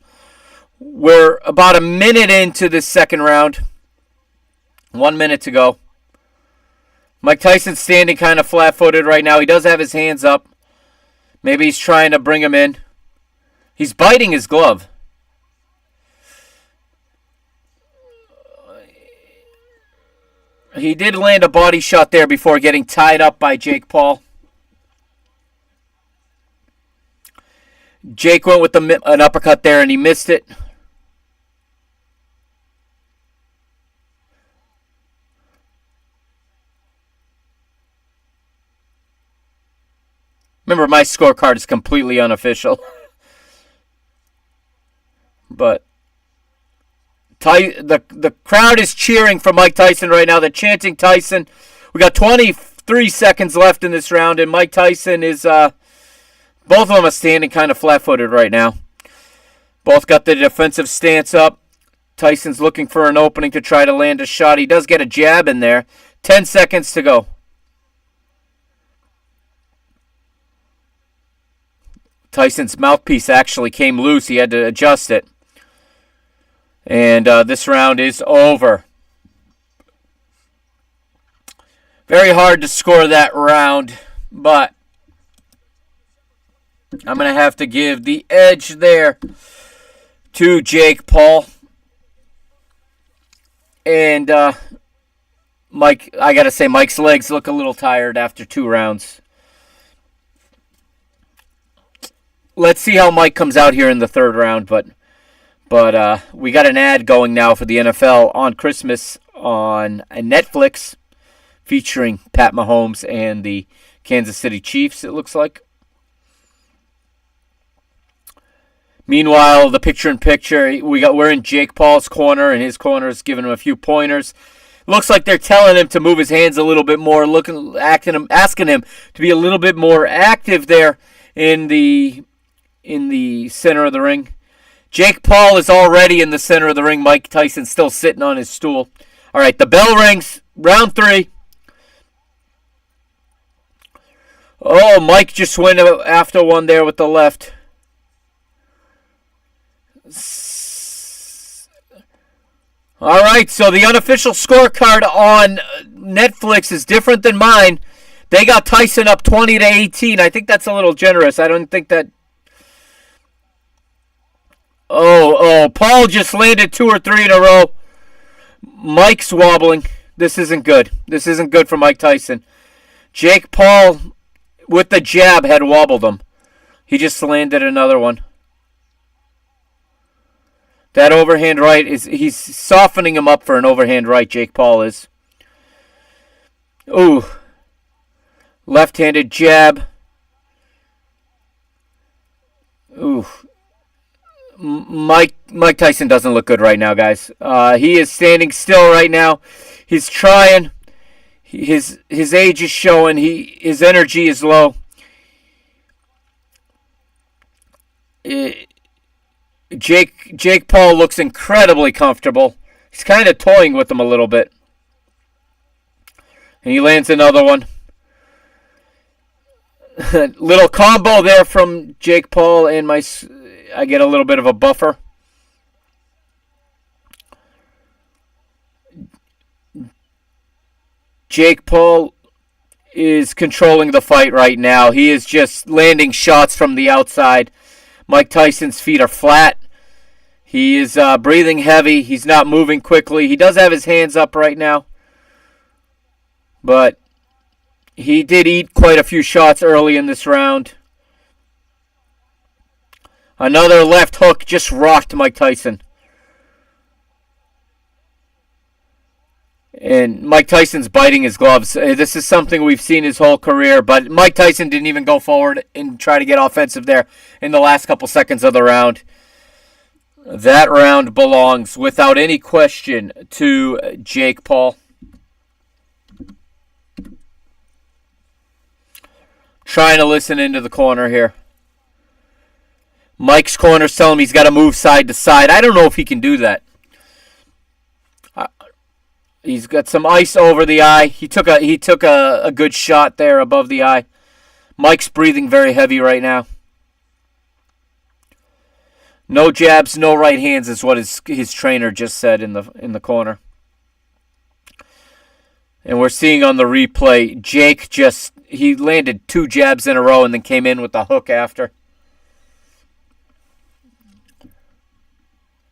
We're about a minute into this second round. 1 minute to go. Mike Tyson's standing kind of flat-footed right now. He does have his hands up. Maybe he's trying to bring him in. He's biting his glove. He did land a body shot there before getting tied up by Jake Paul. Jake went with an uppercut there and he missed it. Remember, my scorecard is completely unofficial. But the crowd is cheering for Mike Tyson right now. They're chanting Tyson. We got 23 seconds left in this round, and Mike Tyson is... both of them are standing kind of flat-footed right now. Both got the defensive stance up. Tyson's looking for an opening to try to land a shot. He does get a jab in there. 10 seconds to go. Tyson's mouthpiece actually came loose. He had to adjust it. And this round is over. Very hard to score that round, but I'm going to have to give the edge there to Jake Paul. And Mike, I got to say, Mike's legs look a little tired after 2 rounds. Let's see how Mike comes out here in the third round, but we got an ad going now for the NFL on Christmas on Netflix featuring Pat Mahomes and the Kansas City Chiefs, it looks like. Meanwhile, the picture-in-picture, we're in Jake Paul's corner, and his corner is giving him a few pointers. Looks like they're telling him to move his hands a little bit more, asking him to be a little bit more active there in the center of the ring. Jake Paul is already in the center of the ring. Mike Tyson still sitting on his stool. All right, the bell rings. Round 3. Oh, Mike just went after one there with the left. All right, so the unofficial scorecard on Netflix is different than mine. They got Tyson up 20-18. I think that's a little generous. I don't think that... Oh, Paul just landed 2 or 3 in a row. Mike's wobbling. This isn't good. This isn't good for Mike Tyson. Jake Paul, with the jab, had wobbled him. He just landed another one. That overhand right, he's softening him up for an overhand right, Jake Paul is. Ooh. Left-handed jab. Ooh. Mike Tyson doesn't look good right now, guys. He is standing still right now. He's trying. His age is showing. His energy is low. Jake Paul looks incredibly comfortable. He's kind of toying with him a little bit. And he lands another one. Little combo there from Jake Paul and I get a little bit of a buffer. Jake Paul is controlling the fight right now. He is just landing shots from the outside. Mike Tyson's feet are flat. He is breathing heavy. He's not moving quickly. He does have his hands up right now. But he did eat quite a few shots early in this round. Another left hook just rocked Mike Tyson. And Mike Tyson's biting his gloves. This is something we've seen his whole career, but Mike Tyson didn't even go forward and try to get offensive there in the last couple seconds of the round. That round belongs, without any question, to Jake Paul. Trying to listen into the corner here. Mike's corner's telling him he's got to move side to side. I don't know if he can do that. He's got some ice over the eye. He took a good shot there above the eye. Mike's breathing very heavy right now. No jabs, no right hands is what his trainer just said in the corner. And we're seeing on the replay, Jake he landed 2 jabs in a row and then came in with the hook after.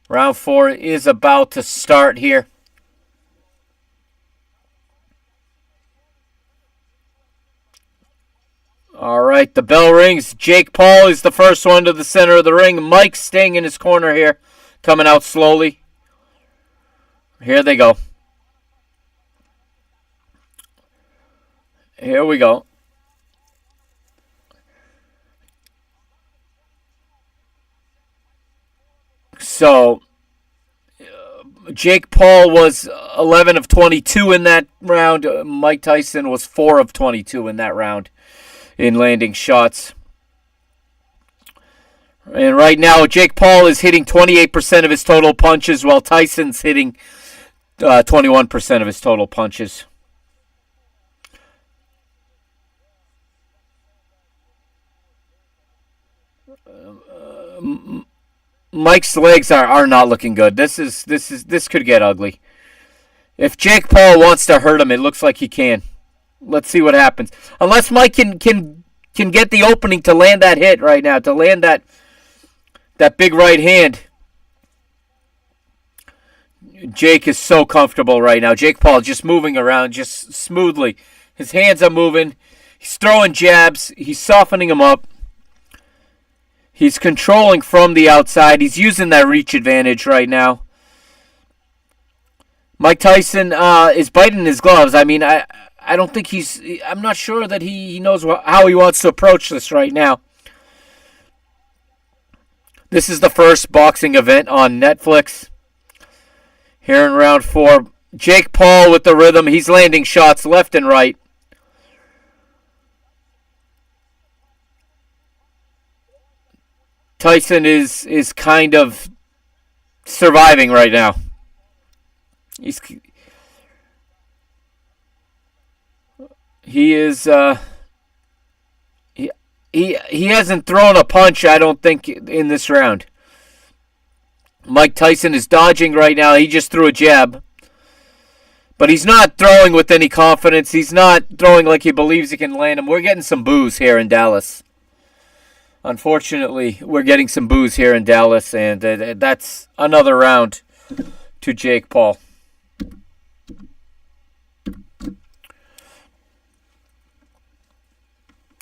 Round 4 is about to start here. All right, the bell rings. Jake Paul is the first one to the center of the ring. Mike's staying in his corner here, coming out slowly. Here they go. Here we go. So, Jake Paul was 11 of 22 in that round. Mike Tyson was 4 of 22 in that round in landing shots. And right now, Jake Paul is hitting 28% of his total punches, while Tyson's hitting 21% of his total punches. Mike's legs are not looking good. This could get ugly. If Jake Paul wants to hurt him, it looks like he can. Let's see what happens. Unless Mike can get the opening to land that hit right now, to land that big right hand. Jake is so comfortable right now. Jake Paul just moving around just smoothly. His hands are moving. He's throwing jabs. He's softening them up. He's controlling from the outside. He's using that reach advantage right now. Mike Tyson is biting his gloves. I mean, I don't think I'm not sure that he knows how he wants to approach this right now. This is the first boxing event on Netflix. Here in round 4, Jake Paul with the rhythm. He's landing shots left and right. Tyson is kind of surviving right now. He hasn't thrown a punch, I don't think, in this round. Mike Tyson is dodging right now. He just threw a jab. But he's not throwing with any confidence. He's not throwing like he believes he can land him. We're getting some boos here in Dallas. Unfortunately, we're getting some boos here in Dallas, and that's another round to Jake Paul.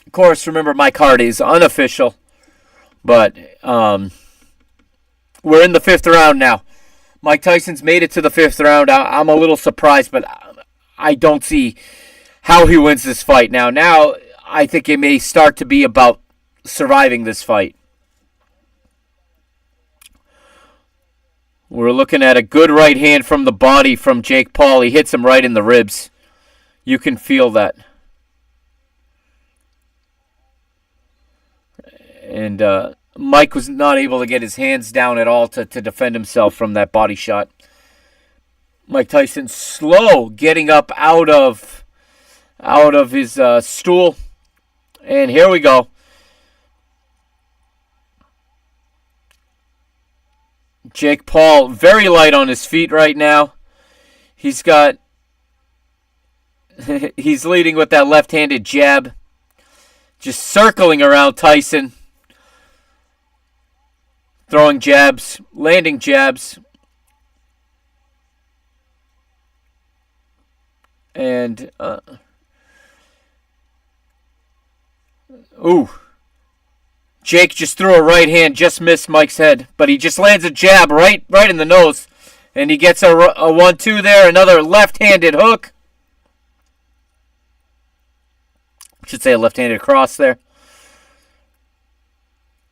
Of course, remember, my card is unofficial, but we're in the 5th round now. Mike Tyson's made it to the 5th round. I'm a little surprised, but I don't see how he wins this fight. Now I think it may start to be about surviving this fight. We're looking at a good right hand from the body from Jake Paul. He hits him right in the ribs. You can feel that. And Mike was not able to get his hands down at all to defend himself from that body shot. Mike Tyson slow getting up out of his stool. And here we go. Jake Paul very light on his feet right now. He's leading with that left-handed jab. Just circling around Tyson. Throwing jabs, landing jabs. And, Jake just threw a right hand, just missed Mike's head. But he just lands a jab right in the nose. And he gets a 1-2 there. Another left-handed hook. I should say a left-handed cross there.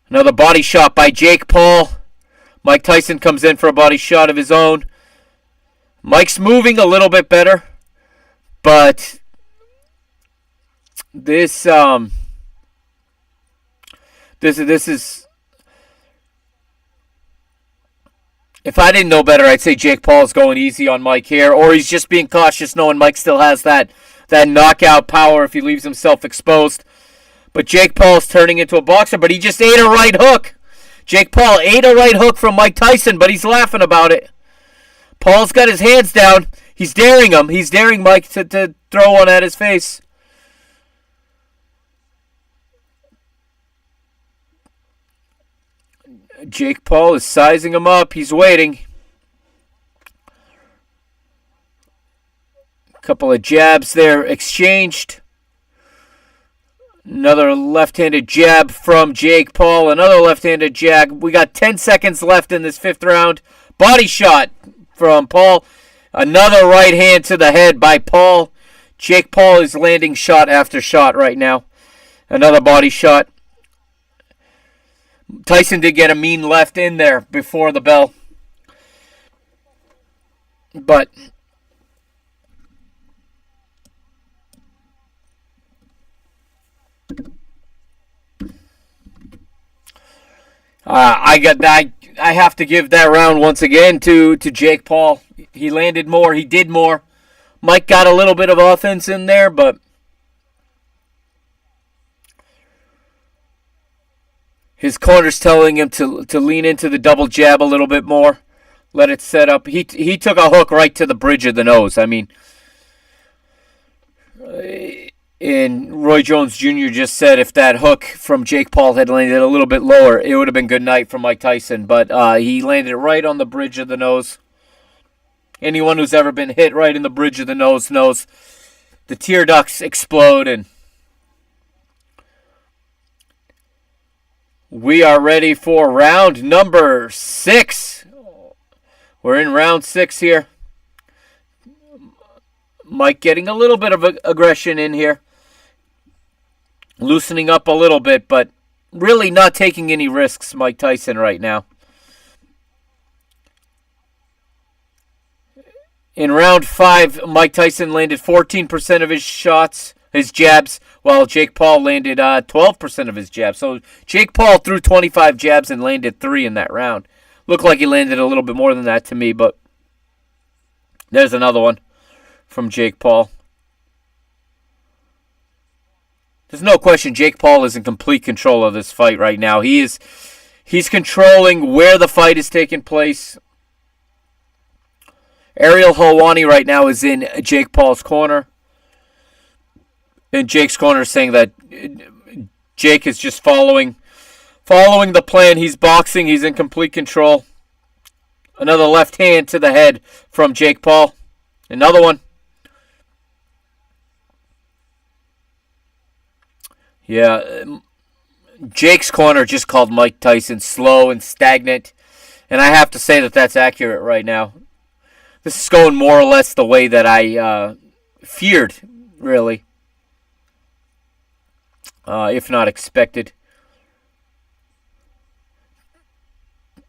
Another body shot by Jake Paul. Mike Tyson comes in for a body shot of his own. Mike's moving a little bit better. But this is, if I didn't know better, I'd say Jake Paul's going easy on Mike here, or he's just being cautious knowing Mike still has that knockout power if he leaves himself exposed. But Jake Paul's turning into a boxer, but he just ate a right hook. Jake Paul ate a right hook from Mike Tyson, but he's laughing about it. Paul's got his hands down. He's daring him. He's daring Mike to throw one at his face. Jake Paul is sizing him up. He's waiting. A couple of jabs there exchanged. Another left-handed jab from Jake Paul. Another left-handed jab. We got 10 seconds left in this fifth round. Body shot from Paul. Another right hand to the head by Paul. Jake Paul is landing shot after shot right now. Another body shot. Tyson did get a mean left in there before the bell. But I have to give that round once again to Jake Paul. He landed more. He did more. Mike got a little bit of offense in there, but his corner's telling him to lean into the double jab a little bit more. Let it set up. He took a hook right to the bridge of the nose. I mean, and Roy Jones Jr. just said if that hook from Jake Paul had landed a little bit lower, it would have been good night for Mike Tyson. But he landed it right on the bridge of the nose. Anyone who's ever been hit right in the bridge of the nose knows the tear ducts explode. And we are ready for round number 6. We're in round 6 here. Mike getting a little bit of aggression in here. Loosening up a little bit, but really not taking any risks, Mike Tyson, right now. In round 5, Mike Tyson landed 14% of his shots, his jabs, while Jake Paul landed 12% of his jabs. So Jake Paul threw 25 jabs and landed 3 in that round. Looked like he landed a little bit more than that to me, but there's another one from Jake Paul. There's no question Jake Paul is in complete control of this fight right now. He's controlling where the fight is taking place. Ariel Helwani right now is in Jake Paul's corner. And Jake's corner is saying that Jake is just following the plan. He's boxing. He's in complete control. Another left hand to the head from Jake Paul. Another one. Yeah, Jake's corner just called Mike Tyson slow and stagnant. And I have to say that that's accurate right now. This is going more or less the way that I feared, really. If not expected.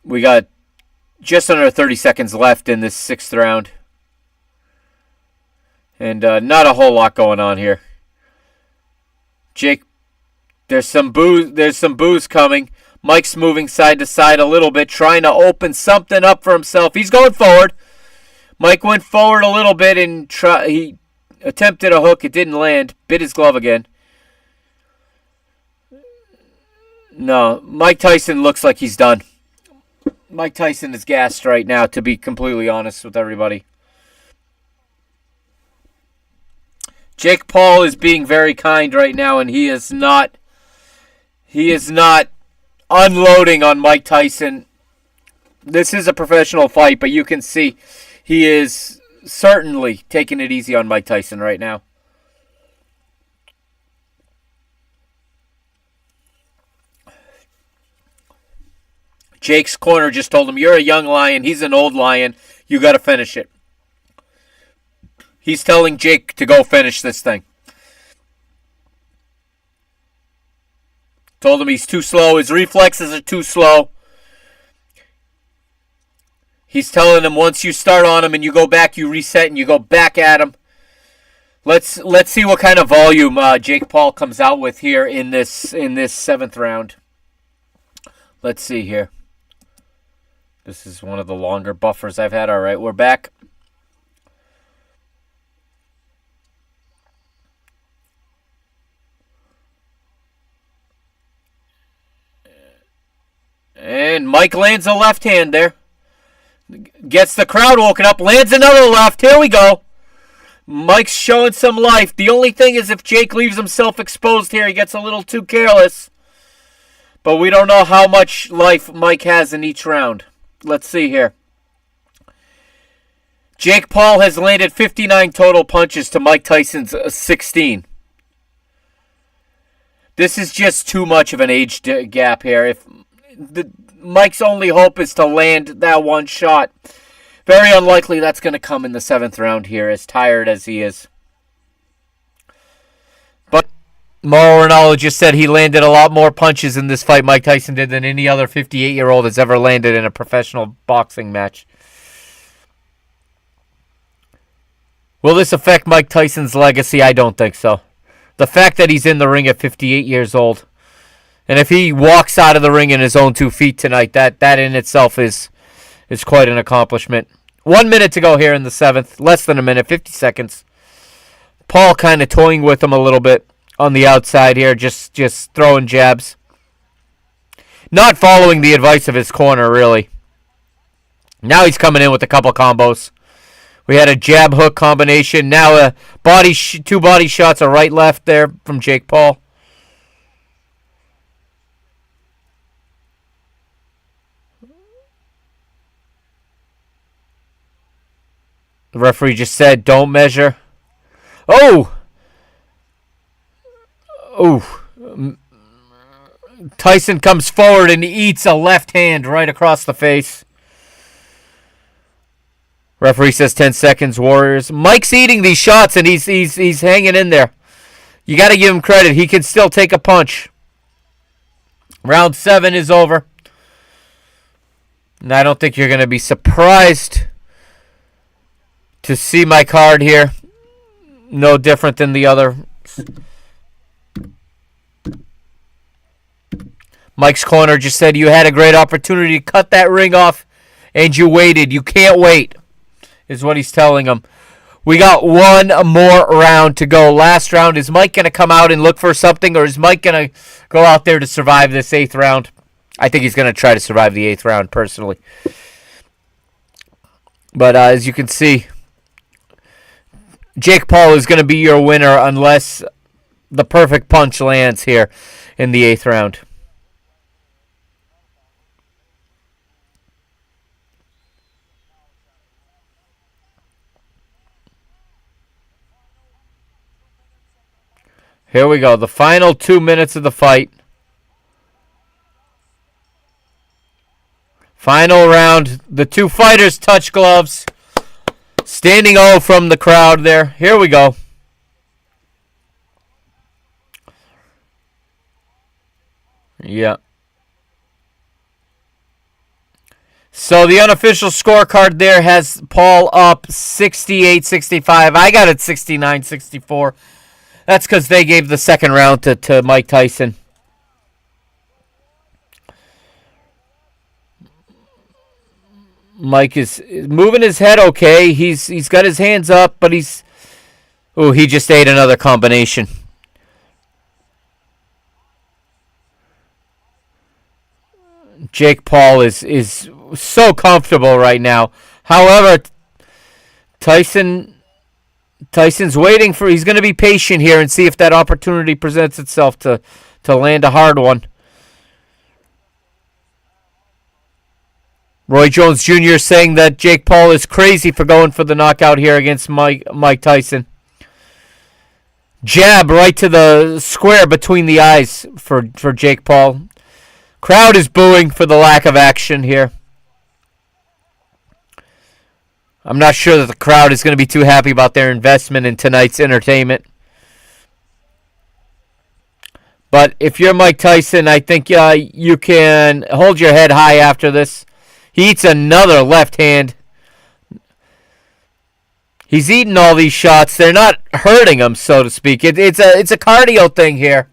We got just under 30 seconds left in this 6th round. And not a whole lot going on here. Jake, there's some boos coming. Mike's moving side to side a little bit, trying to open something up for himself. He's going forward. Mike went forward a little bit and he attempted a hook. It didn't land. Bit his glove again. No, Mike Tyson looks like he's done. Mike Tyson is gassed right now, to be completely honest with everybody. Jake Paul is being very kind right now, and he is not unloading on Mike Tyson. This is a professional fight, but you can see he is certainly taking it easy on Mike Tyson right now. Jake's corner just told him, you're a young lion. He's an old lion. You got to finish it. He's telling Jake to go finish this thing. Told him he's too slow. His reflexes are too slow. He's telling him once you start on him and you go back, you reset and you go back at him. Let's see what kind of volume Jake Paul comes out with here in this 7th round. Let's see here. This is one of the longer buffers I've had. All right, we're back. And Mike lands a left hand there. Gets the crowd woken up. Lands another left. Here we go. Mike's showing some life. The only thing is if Jake leaves himself exposed here, he gets a little too careless. But we don't know how much life Mike has in each round. Let's see here. Jake Paul has landed 59 total punches to Mike Tyson's 16. This is just too much of an age gap here. If Mike's only hope is to land that one shot, very unlikely that's going to come in the 7th round here, as tired as he is. But Mauro Ranallo just said he landed a lot more punches in this fight, Mike Tyson did, than any other 58-year-old has ever landed in a professional boxing match. Will this affect Mike Tyson's legacy? I don't think so. The fact that he's in the ring at 58 years old, and if he walks out of the ring in his own 2 feet tonight, that in itself is quite an accomplishment. 1 minute to go here in the 7th. Less than a minute, 50 seconds. Paul kind of toying with him a little bit on the outside here, just throwing jabs. Not following the advice of his corner, really. Now he's coming in with a couple combos. We had a jab-hook combination. Now a two body shots, a right-left there from Jake Paul. The referee just said, don't measure. Oh! Oh. Tyson comes forward and eats a left hand right across the face. Referee says 10 seconds, Warriors. Mike's eating these shots and he's hanging in there. You got to give him credit. He can still take a punch. Round 7 is over. And I don't think you're going to be surprised to see my card here. No different than the other. Mike's corner just said you had a great opportunity to cut that ring off and you waited. You can't wait, is what he's telling him. We got one more round to go. Last round. Is Mike going to come out and look for something, or is Mike going to go out there to survive this 8th round? I think he's going to try to survive the 8th round, personally. But as you can see, Jake Paul is going to be your winner unless the perfect punch lands here in the 8th round. Here we go. The final 2 minutes of the fight. Final round. The two fighters touch gloves. Standing O from the crowd there. Here we go. Yeah. So the unofficial scorecard there has Paul up 68-65. I got it 69-64. That's because they gave the second round to Mike Tyson. Mike is moving his head okay. He's got his hands up, but he just ate another combination. Jake Paul is so comfortable right now. However, Tyson's waiting for. He's going to be patient here and see if that opportunity presents itself to land a hard one. Roy Jones Jr. saying that Jake Paul is crazy for going for the knockout here against Mike Tyson. Jab right to the square between the eyes for Jake Paul. Crowd is booing for the lack of action here. I'm not sure that the crowd is going to be too happy about their investment in tonight's entertainment. But if you're Mike Tyson, I think you can hold your head high after this. He eats another left hand. He's eating all these shots. They're not hurting him, so to speak. It's a cardio thing here.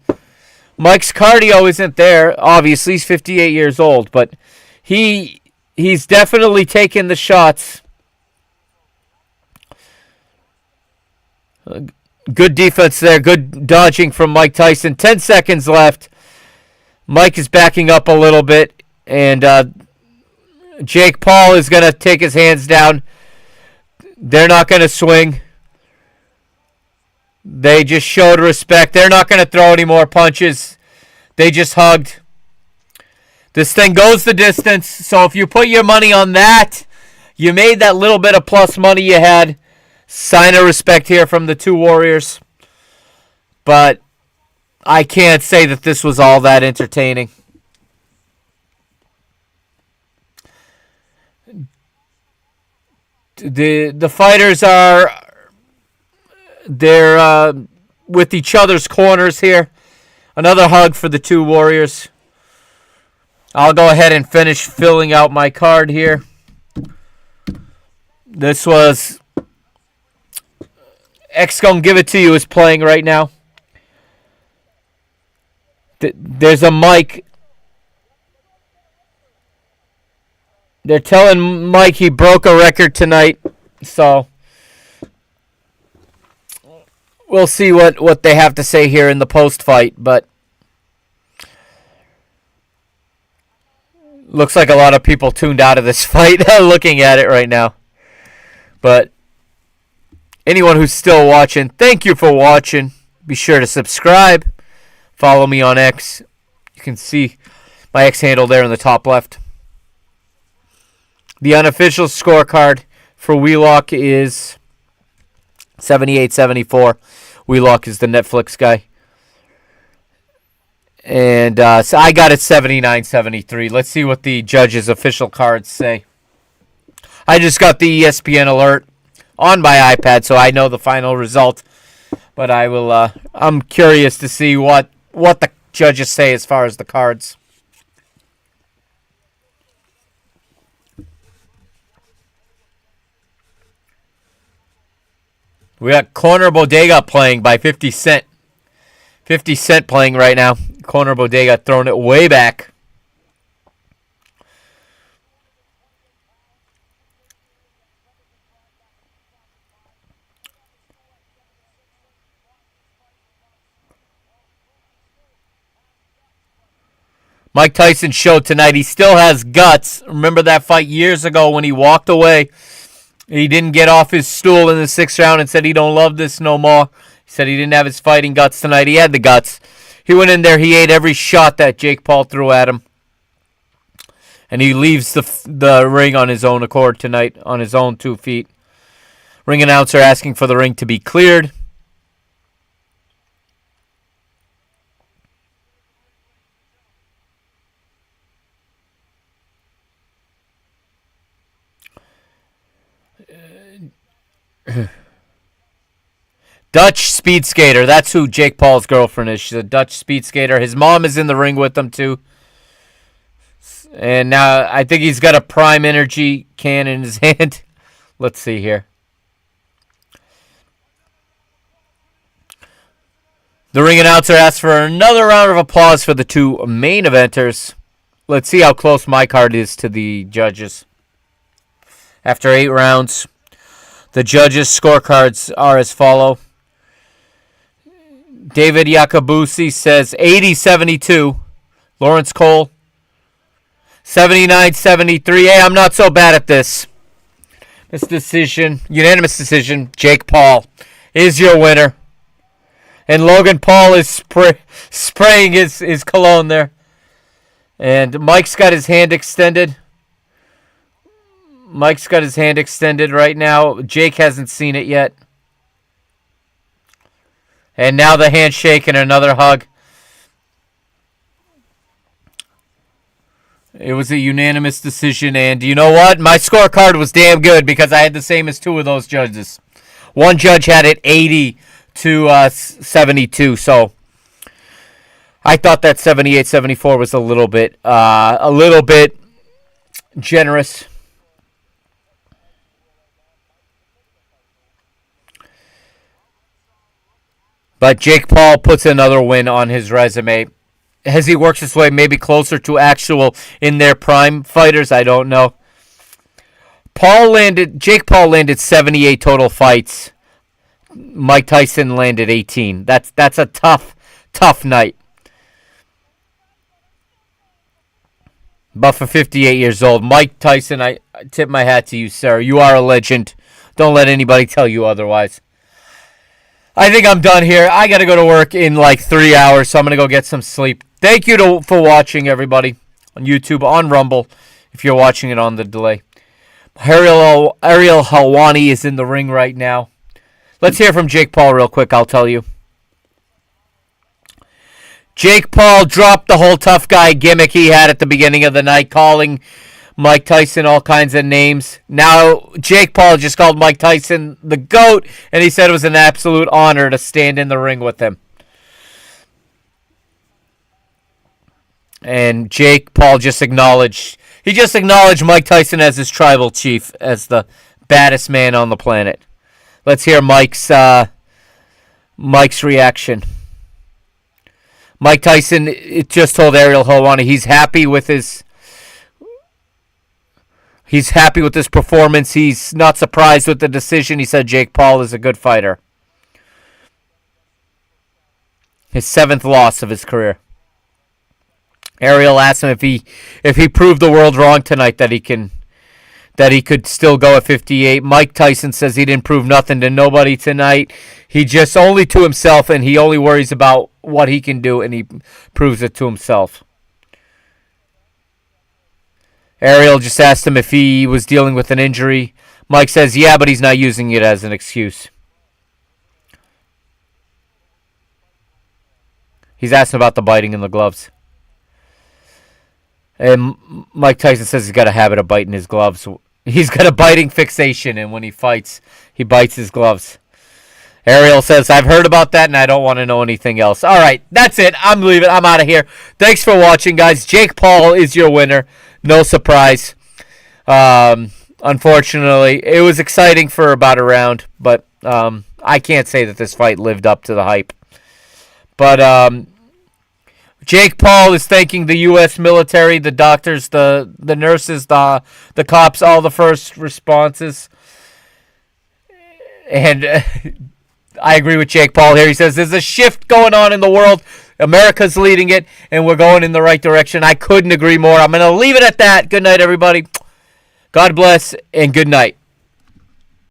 Mike's cardio isn't there. Obviously, he's 58 years old, but he's definitely taking the shots. Good defense there. Good dodging from Mike Tyson. 10 seconds left. Mike is backing up a little bit, and Jake Paul is going to take his hands down. They're not going to swing. They just showed respect. They're not going to throw any more punches. They just hugged. This thing goes the distance. So if you put your money on that, you made that little bit of plus money you had. Sign of respect here from the two Warriors. But I can't say that this was all that entertaining. The fighters they're with each other's corners here. Another hug for the two Warriors. I'll go ahead and finish filling out my card here. This was X Gon Give It To You is playing right now. There's a mic. They're telling Mike he broke a record tonight, so we'll see what they have to say here in the post-fight, but looks like a lot of people tuned out of this fight looking at it right now. But anyone who's still watching, thank you for watching. Be sure to subscribe. Follow me on X. You can see my X handle there in the top left. The unofficial scorecard for Wheelock is 78-74. Wheelock is the Netflix guy. And so I got it 79-73. Let's see what the judges' official cards say. I just got the ESPN alert on my iPad, so I know the final result. But I'm curious to see what the judges say as far as the cards. We got Corner Bodega playing by 50 Cent. 50 Cent playing right now. Corner Bodega throwing it way back. Mike Tyson showed tonight he still has guts. Remember that fight years ago when he walked away? He didn't get off his stool in the 6th round and said he don't love this no more. He said he didn't have his fighting guts tonight. He had the guts. He went in there. He ate every shot that Jake Paul threw at him. And he leaves the ring on his own accord tonight, on his own 2 feet. Ring announcer asking for the ring to be cleared. Dutch speed skater. That's who Jake Paul's girlfriend is. She's a Dutch speed skater. His mom is in the ring with him too. And now I think he's got a Prime Energy can in his hand. Let's see here. The ring announcer asks for another round of applause for the two main eventers. Let's see how close my card is to the judges. After 8 rounds, the judges' scorecards are as follow. David Yakabusi says 80-72. Lawrence Cole 79-73. Hey, I'm not so bad at this. This decision, unanimous decision, Jake Paul is your winner. And Logan Paul is spraying his cologne there. And Mike's got his hand extended. Mike's got his hand extended right now. Jake hasn't seen it yet. And now the handshake and another hug. It was a unanimous decision, and you know what? My scorecard was damn good because I had the same as two of those judges. One judge had it 80 to 72, so I thought that 78-74 was a little bit generous. But Jake Paul puts another win on his resume. As he works his way maybe closer to actual in their prime fighters, I don't know. Jake Paul landed 78 total fights. Mike Tyson landed 18. That's a tough night. But for 58 years old, Mike Tyson, I tip my hat to you, sir. You are a legend. Don't let anybody tell you otherwise. I think I'm done here. I got to go to work in like 3 hours, so I'm going to go get some sleep. Thank you for watching, everybody, on YouTube, on Rumble, if you're watching it on the delay. Ariel Helwani is in the ring right now. Let's hear from Jake Paul real quick, I'll tell you. Jake Paul dropped the whole tough guy gimmick he had at the beginning of the night, calling Mike Tyson all kinds of names. Now, Jake Paul just called Mike Tyson the GOAT, and he said it was an absolute honor to stand in the ring with him. And Jake Paul just acknowledged Mike Tyson as his tribal chief, as the baddest man on the planet. Let's hear Mike's reaction. Mike Tyson just told Ariel Helwani he's happy with his performance. He's not surprised with the decision. He said Jake Paul is a good fighter. His 7th loss of his career. Ariel asked him if he proved the world wrong tonight that he could still go at 58. Mike Tyson says he didn't prove nothing to nobody tonight. He just only to himself, and he only worries about what he can do, and he proves it to himself. Ariel just asked him if he was dealing with an injury. Mike says, yeah, but he's not using it as an excuse. He's asking about the biting in the gloves. And Mike Tyson says he's got a habit of biting his gloves. He's got a biting fixation, and when he fights, he bites his gloves. Ariel says, I've heard about that, and I don't want to know anything else. All right, that's it. I'm leaving. I'm out of here. Thanks for watching, guys. Jake Paul is your winner. No surprise. Unfortunately, it was exciting for about a round, but I can't say that this fight lived up to the hype. But Jake Paul is thanking the U.S. military, the doctors, the nurses, the cops, all the first responses. And I agree with Jake Paul here. He says there's a shift going on in the world. America's leading it, and we're going in the right direction. I couldn't agree more. I'm going to leave it at that. Good night, everybody. God bless, and good night.